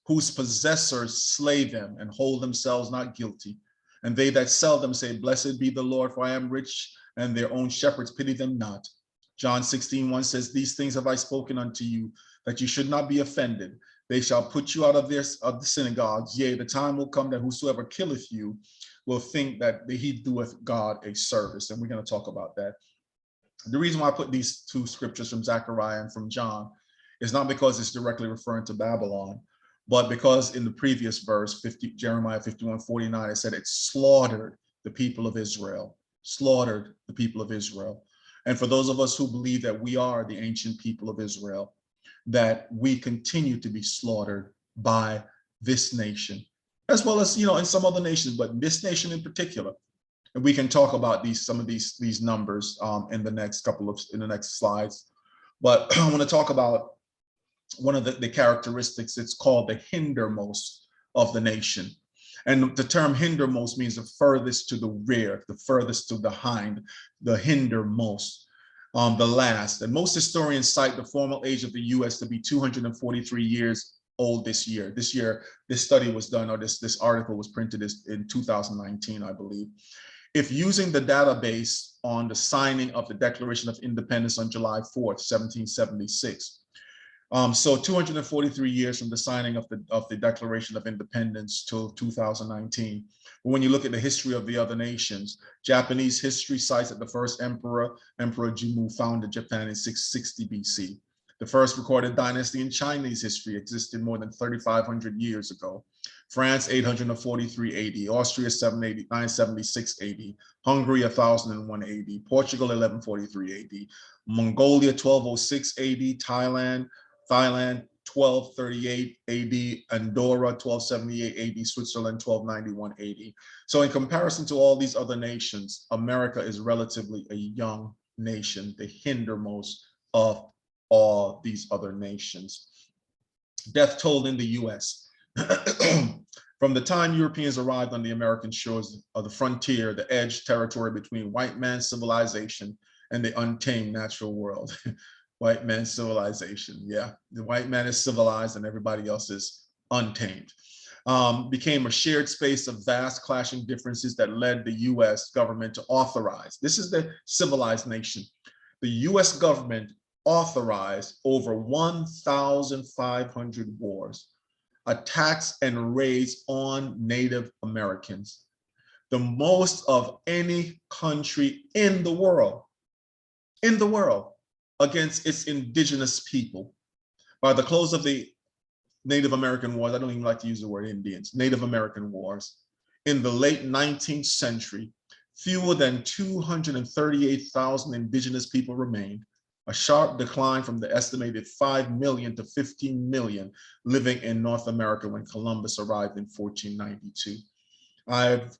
whose possessors slay them and hold themselves not guilty. And they that sell them say, blessed be the Lord, for I am rich, and their own shepherds pity them not. John 16:1 says, these things have I spoken unto you, that you should not be offended. They shall put you out of the synagogues. Yea, the time will come that whosoever killeth you will think that he doeth God a service. And we're going to talk about that. The reason why I put these two scriptures from Zechariah and from John is not because it's directly referring to Babylon, but because in the previous verse, Jeremiah 51:49, it said it slaughtered the people of Israel, slaughtered the people of Israel. And for those of us who believe that we are the ancient people of Israel, that we continue to be slaughtered by this nation, as well as, in some other nations, but this nation in particular. And we can talk about some of these numbers in the next slides. But I want to talk about one of the characteristics, it's called the hindermost of the nation. And the term hindermost means the furthest to the rear, the furthest to behind, the hindermost, the last. And most historians cite the formal age of the US to be 243 years old this year. This study was done, or this article was printed in 2019, I believe. If using the database on the signing of the Declaration of Independence on July 4th, 1776, so 243 years from the signing of the Declaration of Independence till 2019. But when you look at the history of the other nations, Japanese history cites that the first Emperor Jimmu, founded Japan in 660 BC. The first recorded dynasty in Chinese history existed more than 3,500 years ago. France, 843 AD, Austria, 976 AD, Hungary, 1001 AD, Portugal, 1143 AD, Mongolia, 1206 AD, Thailand, 1238 AD, Andorra, 1278 AD, Switzerland, 1291 AD. So in comparison to all these other nations, America is relatively a young nation, the hindermost of all these other nations. Death toll in the US. From the time Europeans arrived on the American shores of the frontier, the edge territory between white man's civilization and the untamed natural world. White man's civilization, yeah. The white man is civilized and everybody else is untamed. Became a shared space of vast clashing differences that led the US government to authorize, this is the civilized nation, the US government authorized over 1,500 wars, attacks and raids on Native Americans, the most of any country in the world, against its indigenous people. By the close of the Native American Wars, I don't even like to use the word Indians, Native American Wars, in the late 19th century, fewer than 238,000 indigenous people remained, a sharp decline from the estimated 5 million to 15 million living in North America when Columbus arrived in 1492. I've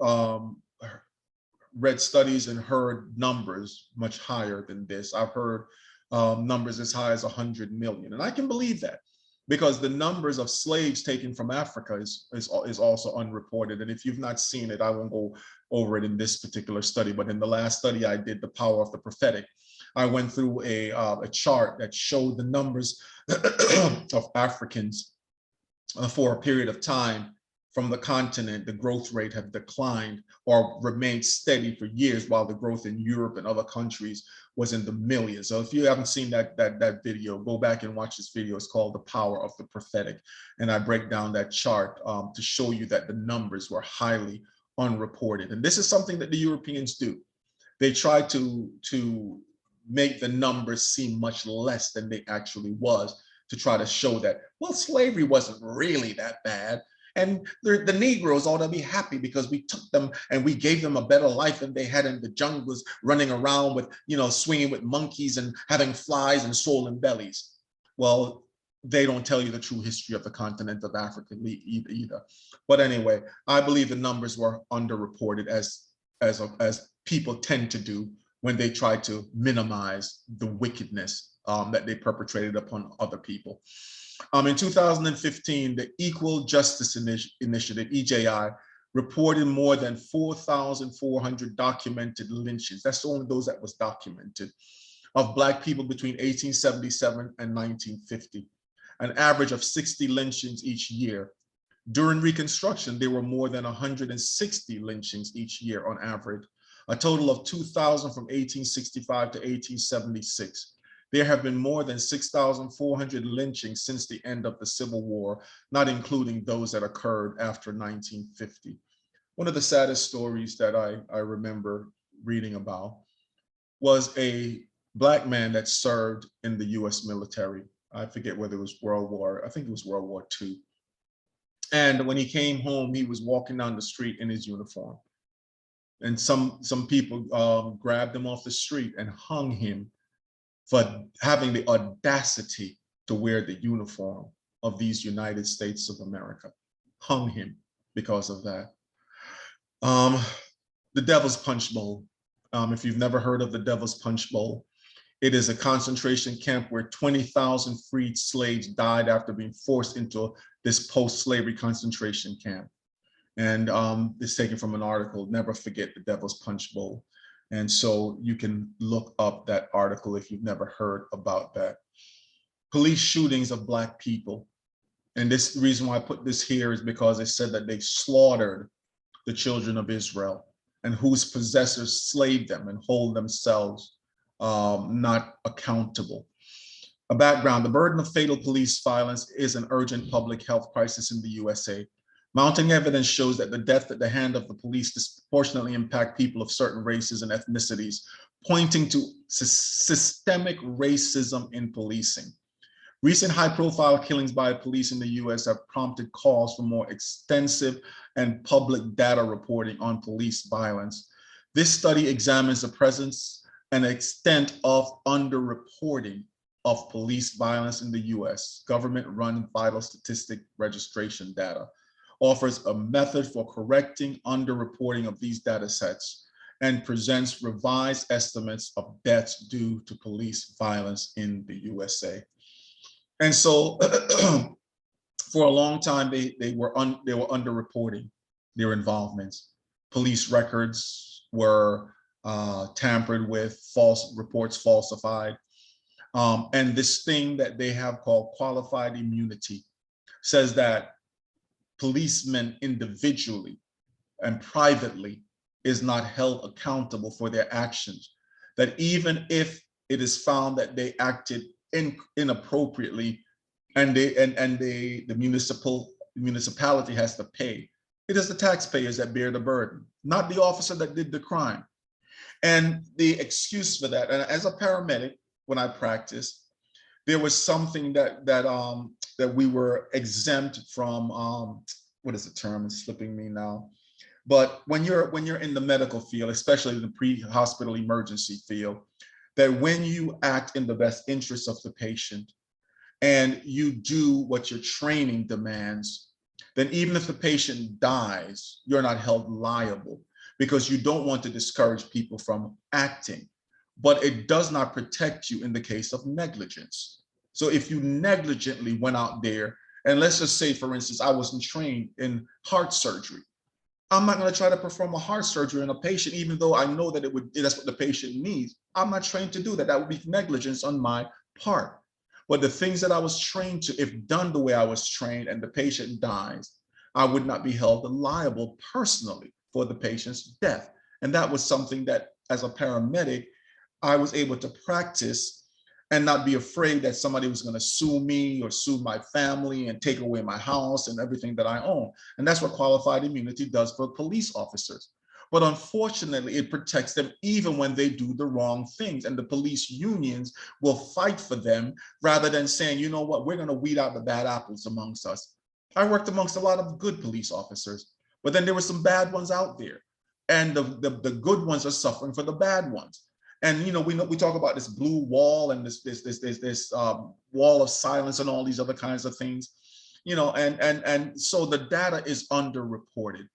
read studies and heard numbers much higher than this. I've heard numbers as high as 100 million. And I can believe that because the numbers of slaves taken from Africa is also unreported. And if you've not seen it, I won't go over it in this particular study, but in the last study I did, The Power of the Prophetic, I went through a chart that showed the numbers of Africans for a period of time from the continent. The growth rate have declined or remained steady for years, while the growth in Europe and other countries was in the millions. So if you haven't seen that video, go back and watch this video. It's called The Power of the Prophetic. And I break down that chart to show you that the numbers were highly unreported. And this is something that the Europeans do. They try to make the numbers seem much less than they actually was, to try to show that, well, slavery wasn't really that bad. And the Negroes ought to be happy because we took them and we gave them a better life than they had in the jungles, running around with, swinging with monkeys and having flies and swollen bellies. Well, they don't tell you the true history of the continent of Africa either. But anyway, I believe the numbers were underreported, as people tend to do when they try to minimize the wickedness that they perpetrated upon other people. In 2015, the Equal Justice Initiative, EJI, reported more than 4,400 documented lynchings. That's only those that was documented, of Black people between 1877 and 1950, an average of 60 lynchings each year. During Reconstruction, there were more than 160 lynchings each year on average, a total of 2,000 from 1865 to 1876. There have been more than 6,400 lynchings since the end of the Civil War, not including those that occurred after 1950. One of the saddest stories that I remember reading about was a Black man that served in the US military. I forget whether it was I think it was World War II. And when he came home, he was walking down the street in his uniform. And some people grabbed him off the street and hung him for having the audacity to wear the uniform of these United States of America. Hung him because of that. The Devil's Punch Bowl. If you've never heard of the Devil's Punch Bowl, It is a concentration camp where 20,000 freed slaves died after being forced into this post-slavery concentration camp. And it's taken from an article, Never Forget the Devil's Punch Bowl. And so you can look up that article if you've never heard about that. Police shootings of Black people. And this, the reason why I put this here is because it said that they slaughtered the children of Israel and whose possessors slaved them and hold themselves not accountable. A background: the burden of fatal police violence is an urgent public health crisis in the USA. Mounting evidence shows that the death at the hand of the police disproportionately impact people of certain races and ethnicities, pointing to systemic racism in policing. Recent high-profile killings by police in the US have prompted calls for more extensive and public data reporting on police violence. This study examines the presence and extent of underreporting of police violence in the US. Government-run vital statistic registration data offers a method for correcting underreporting of these data sets and presents revised estimates of deaths due to police violence in the USA. And so for a long time, they were underreporting their involvements. Police records were tampered with, false reports falsified. And this thing that they have called qualified immunity says that policemen individually and privately is not held accountable for their actions. That even if it is found that they acted inappropriately and the municipality has to pay, it is the taxpayers that bear the burden, not the officer that did the crime. And the excuse for that, and as a paramedic, when I practiced, there was something that we were exempt from. What is the term? It's slipping me now. But when you're in the medical field, especially in the pre-hospital emergency field, that when you act in the best interest of the patient and you do what your training demands, then even if the patient dies, you're not held liable because you don't want to discourage people from acting. But it does not protect you in the case of negligence. So if you negligently went out there, and let's just say, for instance, I wasn't trained in heart surgery. I'm not going to try to perform a heart surgery on a patient, even though I know that that's what the patient needs. I'm not trained to do that. That would be negligence on my part. But the things that I was trained to, if done the way I was trained and the patient dies, I would not be held liable personally for the patient's death. And that was something that, as a paramedic, I was able to practice and not be afraid that somebody was going to sue me or sue my family and take away my house and everything that I own. And that's what qualified immunity does for police officers. But unfortunately, it protects them even when they do the wrong things. And the police unions will fight for them rather than saying, you know what, we're going to weed out the bad apples amongst us. I worked amongst a lot of good police officers, but then there were some bad ones out there. And the good ones are suffering for the bad ones. And we talk about this blue wall and this wall of silence and all these other kinds of things, and so the data is underreported.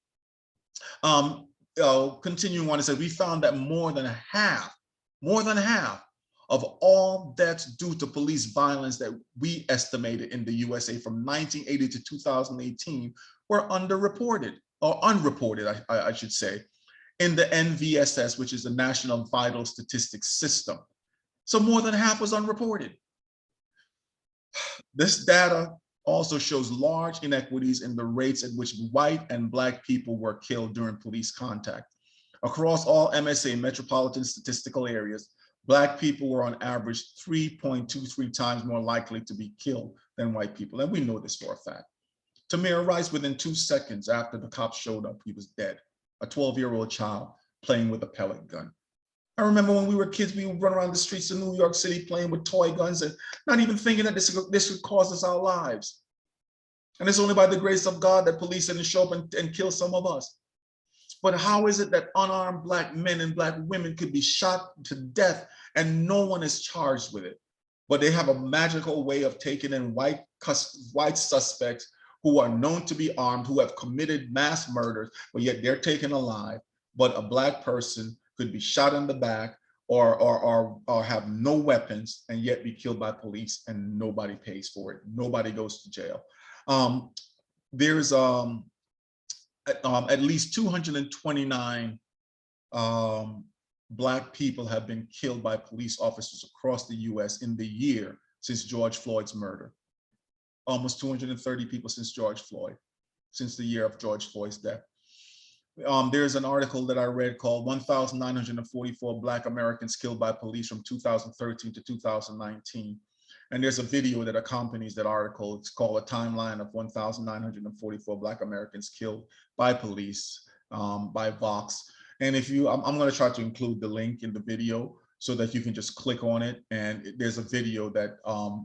Continuing on, it says we found that more than half of all deaths due to police violence that we estimated in the USA from 1980 to 2018 were underreported, or unreported, I should say, in the NVSS, which is the National Vital Statistics System. So more than half was unreported. This data also shows large inequities in the rates at which white and Black people were killed during police contact. Across all MSA, metropolitan statistical areas, Black people were on average 3.23 times more likely to be killed than white people. And we know this for a fact. Tamir Rice, within 2 seconds after the cops showed up, he was dead. A 12-year-old child playing with a pellet gun. I remember when we were kids, we would run around the streets of New York City playing with toy guns and not even thinking that this would cost us our lives. And it's only by the grace of God that police didn't show up and kill some of us. But how is it that unarmed Black men and Black women could be shot to death and no one is charged with it? But they have a magical way of taking in white suspects who are known to be armed, who have committed mass murders, but yet they're taken alive. But a Black person could be shot in the back or have no weapons and yet be killed by police and nobody pays for it. Nobody goes to jail. There's at least 229 Black people have been killed by police officers across the US in the year since George Floyd's murder. Almost 230 people since since the year of George Floyd's death. There's an article that I read called 1,944 Black Americans Killed by Police from 2013 to 2019. And there's a video that accompanies that article. It's called A Timeline of 1,944 Black Americans Killed by Police by Vox. And if you, I'm going to try to include the link in the video so that you can just click on it. And there's a video that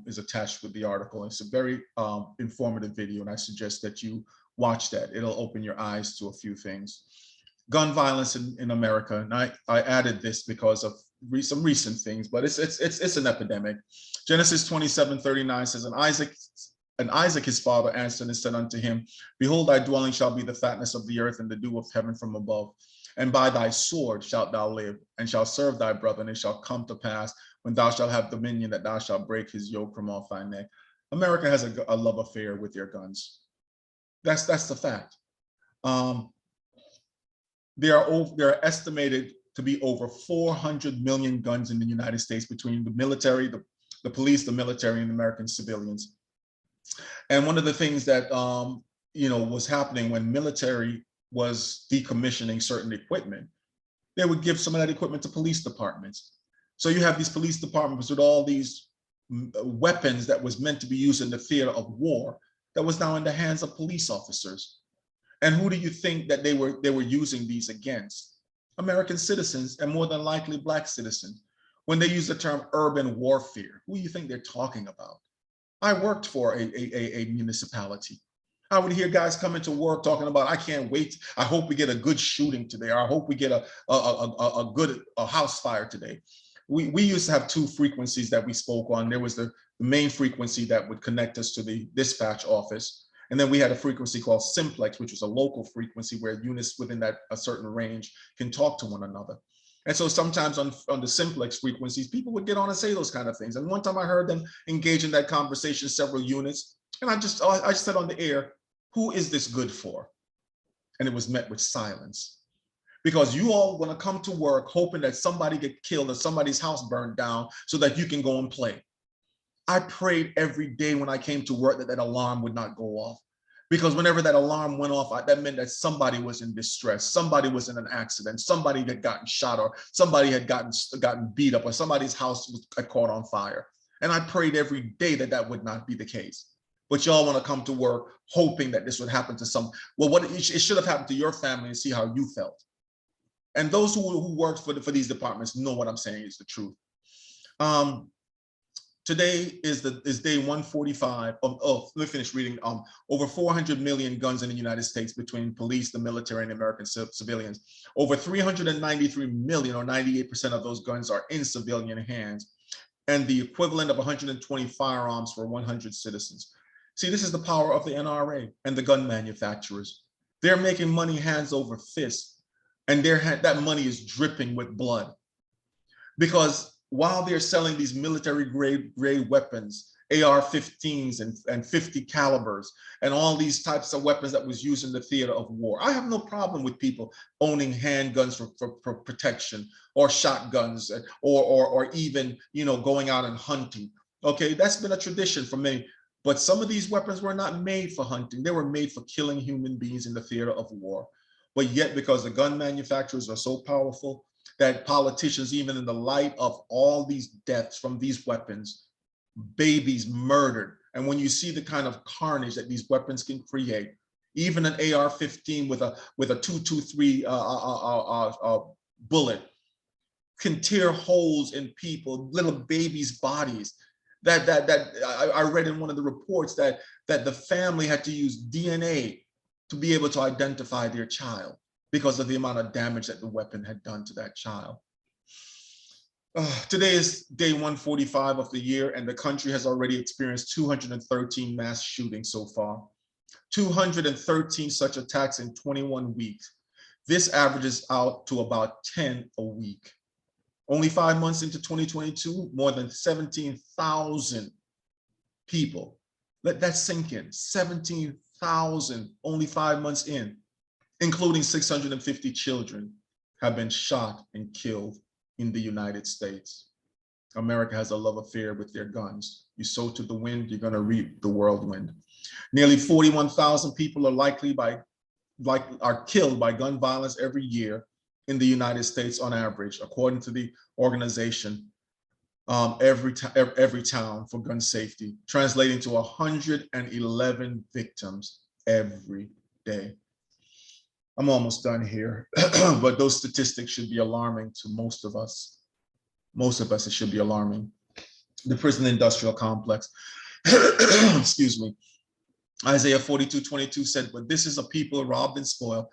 is attached with the article. It's a very informative video, and I suggest that you watch that. It'll open your eyes to a few things. Gun violence in America, and I added this because of some recent things, but it's an epidemic. Genesis 27:39 says, and Isaac his father answered and said unto him, behold, thy dwelling shall be the fatness of the earth and the dew of heaven from above. And by thy sword shalt thou live, and shalt serve thy brother, and it shall come to pass when thou shalt have dominion that thou shalt break his yoke from off thy neck. America has a love affair with their guns. That's the fact. There are estimated to be over 400 million guns in the United States between the military, the police, the military, and American civilians. And one of the things that was happening when military was decommissioning certain equipment, they would give some of that equipment to police departments. So you have these police departments with all these weapons that was meant to be used in the theater of war that was now in the hands of police officers. And who do you think that they were using these against? American citizens, and more than likely Black citizens. When they use the term urban warfare, who do you think they're talking about? I worked for a municipality. I would hear guys coming to work talking about, I can't wait. I hope we get a good shooting today. Or I hope we get a good house fire today. We used to have two frequencies that we spoke on. There was the main frequency that would connect us to the dispatch office. And then we had a frequency called simplex, which was a local frequency where units within a certain range can talk to one another. And so sometimes on the simplex frequencies, people would get on and say those kind of things. And one time I heard them engage in that conversation, several units. And I just said on the air, who is this good for? And it was met with silence. Because you all want to come to work hoping that somebody get killed or somebody's house burned down so that you can go and play. I prayed every day when I came to work that alarm would not go off. Because whenever that alarm went off, that meant that somebody was in distress, somebody was in an accident, somebody had gotten shot, or somebody had gotten beat up, or somebody's house was caught on fire. And I prayed every day that would not be the case. But y'all want to come to work hoping that this would happen to some, well, it should have happened to your family and see how you felt. And those who work for these departments know what I'm saying is the truth. Today is day 145 of, let me finish reading. Over 400 million guns in the United States between police, the military, and American civilians. Over 393 million, or 98% of those guns, are in civilian hands, and the equivalent of 120 firearms for 100 citizens. See, this is the power of the NRA and the gun manufacturers. They're making money hands over fist, and that money is dripping with blood. Because while they're selling these military grade weapons, AR-15s and 50 calibers, and all these types of weapons that was used in the theater of war, I have no problem with people owning handguns for protection, or shotguns, or even going out and hunting. Okay, that's been a tradition for many. But some of these weapons were not made for hunting. They were made for killing human beings in the theater of war. But yet, because the gun manufacturers are so powerful, that politicians, even in the light of all these deaths from these weapons, babies murdered, and when you see the kind of carnage that these weapons can create, even an AR-15 with a 223 bullet can tear holes in people, little babies' bodies. That I read in one of the reports that the family had to use DNA to be able to identify their child, because of the amount of damage that the weapon had done to that child. Today is day 145 of the year, and the country has already experienced 213 mass shootings so far. 213 such attacks in 21 weeks. This averages out to about 10 a week. Only 5 months into 2022, more than 17,000 people. Let that sink in. 17,000 only 5 months in, including 650 children, have been shot and killed in the United States. America has a love affair with their guns. You sow to the wind, you're going to reap the whirlwind. Nearly 41,000 people are killed by gun violence every year in the United States on average, according to the organization every town for gun safety, translating to 111 victims every day. I'm almost done here, but those statistics should be alarming to most of us. Most of us, it should be alarming. The prison industrial complex, excuse me. Isaiah 42:22 said, but this is a people robbed and spoiled,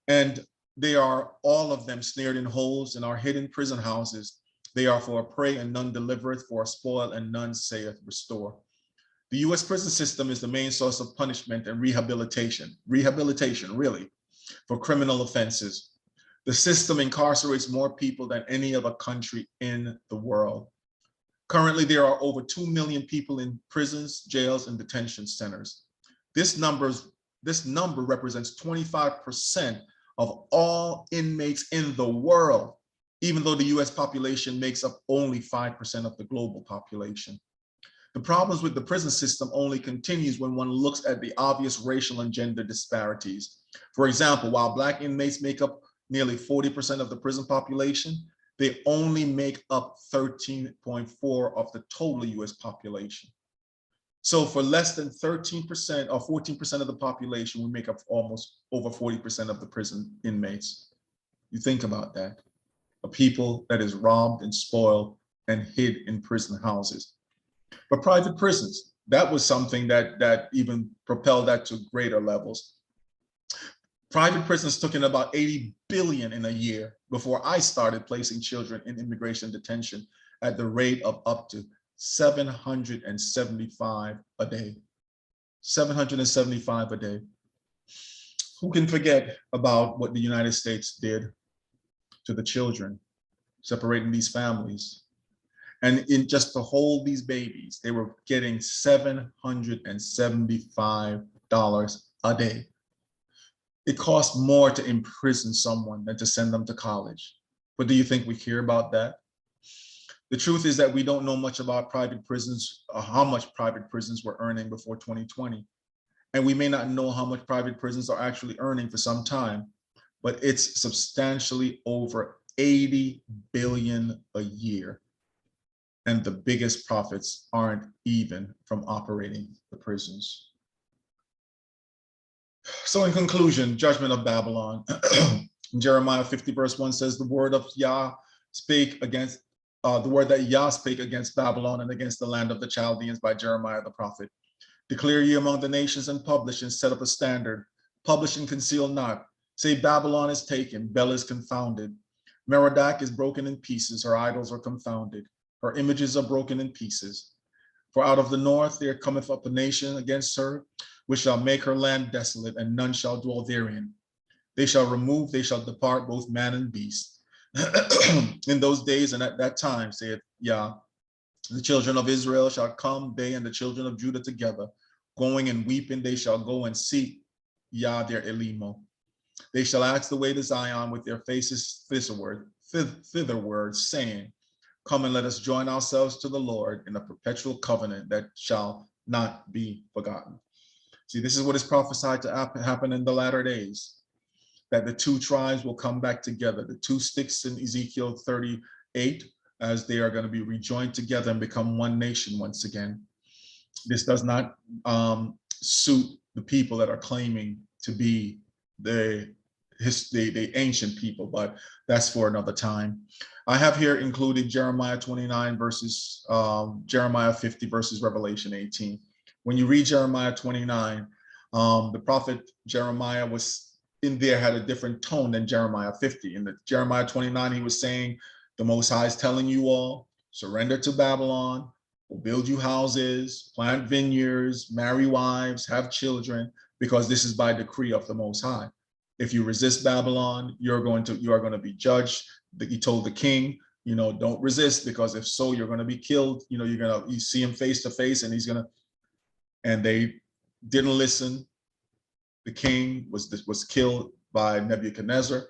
and they are all of them snared in holes and are hidden prison houses. They are for a prey and none delivereth, for a spoil and none saith restore. The US prison system is the main source of punishment and rehabilitation, really, for criminal offenses. The system incarcerates more people than any other country in the world. Currently, there are over 2 million people in prisons, jails, and detention centers. This number represents 25% of all inmates in the world, even though the US population makes up only 5% of the global population. The problems with the prison system only continues when one looks at the obvious racial and gender disparities. For example, while Black inmates make up nearly 40% of the prison population, they only make up 13.4% of the total US population. So for less than 13% or 14% of the population, we make up almost over 40% of the prison inmates. You think about that. A people that is robbed and spoiled and hid in prison houses. But private prisons, that was something that even propelled that to greater levels. Private prisons took in about 80 billion in a year before I started placing children in immigration detention at the rate of up to 775 a day. 775 a day. Who can forget about what the United States did to the children, separating these families? And in just to hold these babies, they were getting $775 a day. It costs more to imprison someone than to send them to college. But do you think we care about that? The truth is that we don't know much about private prisons, or how much private prisons were earning before 2020. And we may not know how much private prisons are actually earning for some time, but it's substantially over 80 billion a year. And the biggest profits aren't even from operating the prisons. So in conclusion, judgment of Babylon. Jeremiah 50 verse 1 says, the word that Yah spake against Babylon and against the land of the Chaldeans by Jeremiah the prophet. Declare ye among the nations and publish and set up a standard. Publish and conceal not. Say Babylon is taken, Bel is confounded. Merodach is broken in pieces, her idols are confounded. Her images are broken in pieces. For out of the north there cometh up a nation against her, which shall make her land desolate, and none shall dwell therein. They shall remove, they shall depart, both man and beast. In those days and at that time, saith Yah, the children of Israel shall come, they and the children of Judah together. Going and weeping, they shall go and seek Yah their Elimo. They shall ask the way to Zion with their faces thitherward, saying, come and let us join ourselves to the Lord in a perpetual covenant that shall not be forgotten. See, this is what is prophesied to happen in the latter days, that the two tribes will come back together, the two sticks in Ezekiel 38, as they are going to be rejoined together and become one nation once again. This does not suit the people that are claiming to be the ancient people, but that's for another time. I have here included Jeremiah 29 verses, Jeremiah 50 verses Revelation 18. When you read Jeremiah 29, the prophet Jeremiah was in there, had a different tone than Jeremiah 50. In the Jeremiah 29, he was saying, the Most High is telling you all, surrender to Babylon, will build you houses, plant vineyards, marry wives, have children, because this is by decree of the Most High. If you resist Babylon, you are going to be judged. He told the king, don't resist, because if so, you're going to be killed. You see him face to face, and and they didn't listen. The king was killed by Nebuchadnezzar.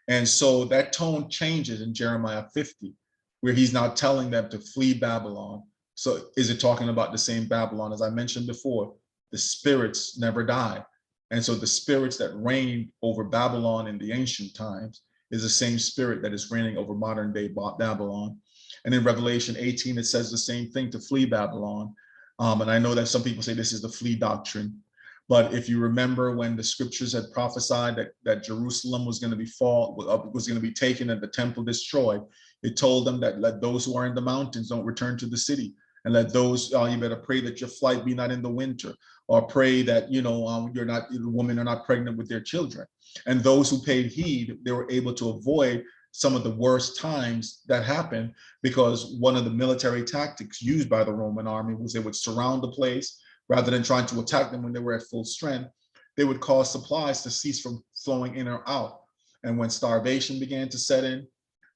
And so that tone changes in Jeremiah 50, where he's now telling them to flee Babylon. So is it talking about the same Babylon? As I mentioned before, the spirits never die. And so the spirits that reigned over Babylon in the ancient times is the same spirit that is reigning over modern day Babylon. And in Revelation 18, it says the same thing, to flee Babylon. And I know that some people say this is the flee doctrine. But if you remember when the scriptures had prophesied that Jerusalem was going to be taken and the temple destroyed, it told them that let those who are in the mountains don't return to the city, and let those you better pray that your flight be not in the winter, or pray that the women are not pregnant with their children. And those who paid heed, they were able to avoid some of the worst times that happened, because one of the military tactics used by the Roman army was they would surround the place. Rather than trying to attack them when they were at full strength, they would cause supplies to cease from flowing in or out. And when starvation began to set in,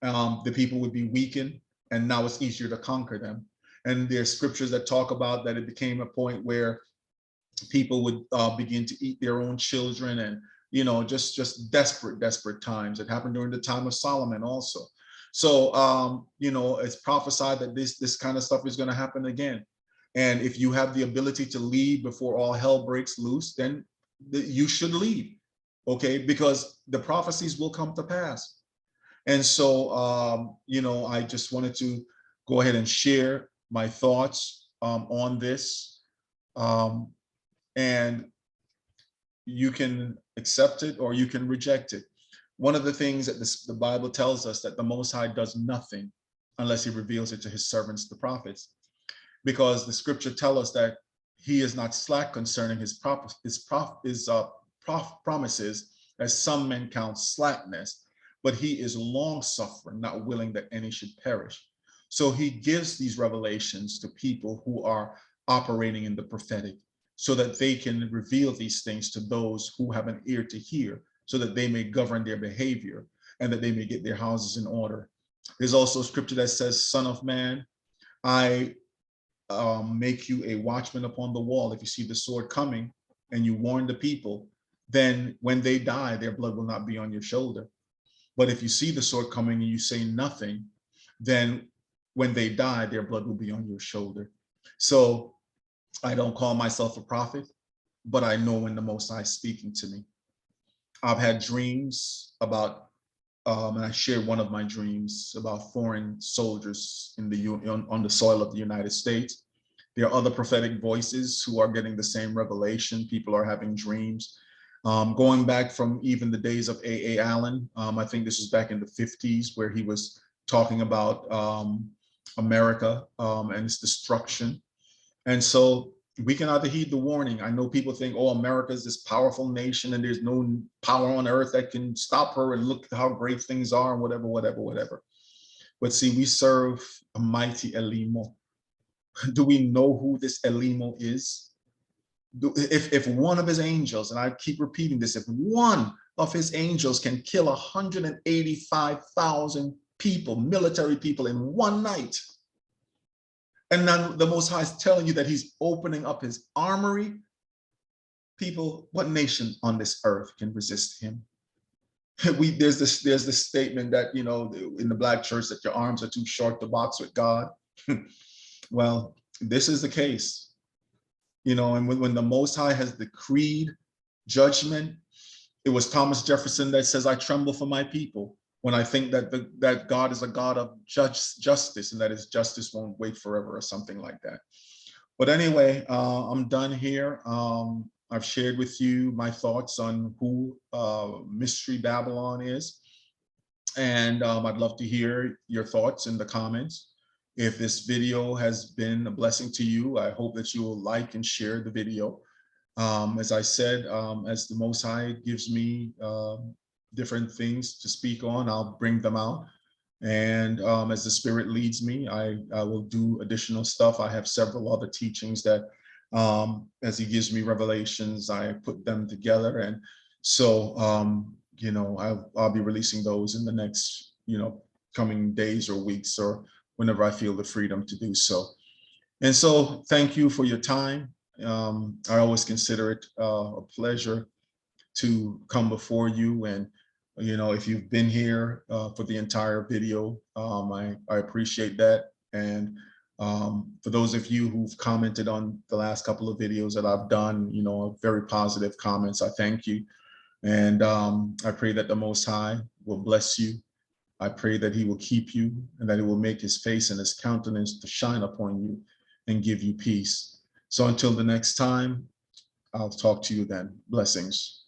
the people would be weakened, and now it's easier to conquer them. And there's scriptures that talk about that it became a point where people would begin to eat their own children, and just desperate times. It happened during the time of Solomon also. So it's prophesied that this kind of stuff is going to happen again. And if you have the ability to leave before all hell breaks loose, then you should leave, okay? Because the prophecies will come to pass. And so, I just wanted to go ahead and share my thoughts on this. And you can accept it or you can reject it. One of the things that the Bible tells us, that the Most High does nothing unless he reveals it to his servants, the prophets. Because the scripture tells us that he is not slack concerning his promises, as some men count slackness, but he is long suffering, not willing that any should perish. So he gives these revelations to people who are operating in the prophetic, so that they can reveal these things to those who have an ear to hear, so that they may govern their behavior and that they may get their houses in order. There's also scripture that says, Son of man, I make you a watchman upon the wall. If you see the sword coming and you warn the people, then when they die, their blood will not be on your shoulder. But if you see the sword coming and you say nothing, then when they die, their blood will be on your shoulder. So I don't call myself a prophet, but I know when the Most High is speaking to me. I've had dreams about, and I shared one of my dreams about foreign soldiers on the soil of the United States. There are other prophetic voices who are getting the same revelation. People are having dreams. Going back from even the days of A.A. Allen, I think this was back in the 50s, where he was talking about America and its destruction. And so we can either heed the warning. I know people think, oh, America is this powerful nation and there's no power on earth that can stop her, and look how great things are, and whatever. But see, we serve a mighty Elimo. Do we know who this Elimo is? If one of his angels, and I keep repeating this, if one of his angels can kill 185,000 people, military people, in one night, and then the Most High is telling you that he's opening up his armory, people, what nation on this earth can resist him? There's this statement that, in the Black church, that your arms are too short to box with God. Well, this is the case, and when the Most High has decreed judgment, it was Thomas Jefferson that says, I tremble for my people when I think that God is a God of justice, and that his justice won't wait forever, or something like that. But anyway, I'm done here. I've shared with you my thoughts on who Mystery Babylon is. And I'd love to hear your thoughts in the comments. If this video has been a blessing to you, I hope that you will like and share the video. As I said, as the Most High gives me different things to speak on, I'll bring them out. And as the Spirit leads me, I will do additional stuff. I have several other teachings that, as he gives me revelations, I put them together. And so, I'll be releasing those in the next, coming days or weeks, or whenever I feel the freedom to do so. And so thank you for your time. I always consider it a pleasure to come before you. And, if you've been here for the entire video, I appreciate that. And for those of you who've commented on the last couple of videos that I've done, very positive comments, I thank you. And I pray that the Most High will bless you. I pray that he will keep you, and that he will make his face and his countenance to shine upon you and give you peace. So until the next time, I'll talk to you then. Blessings.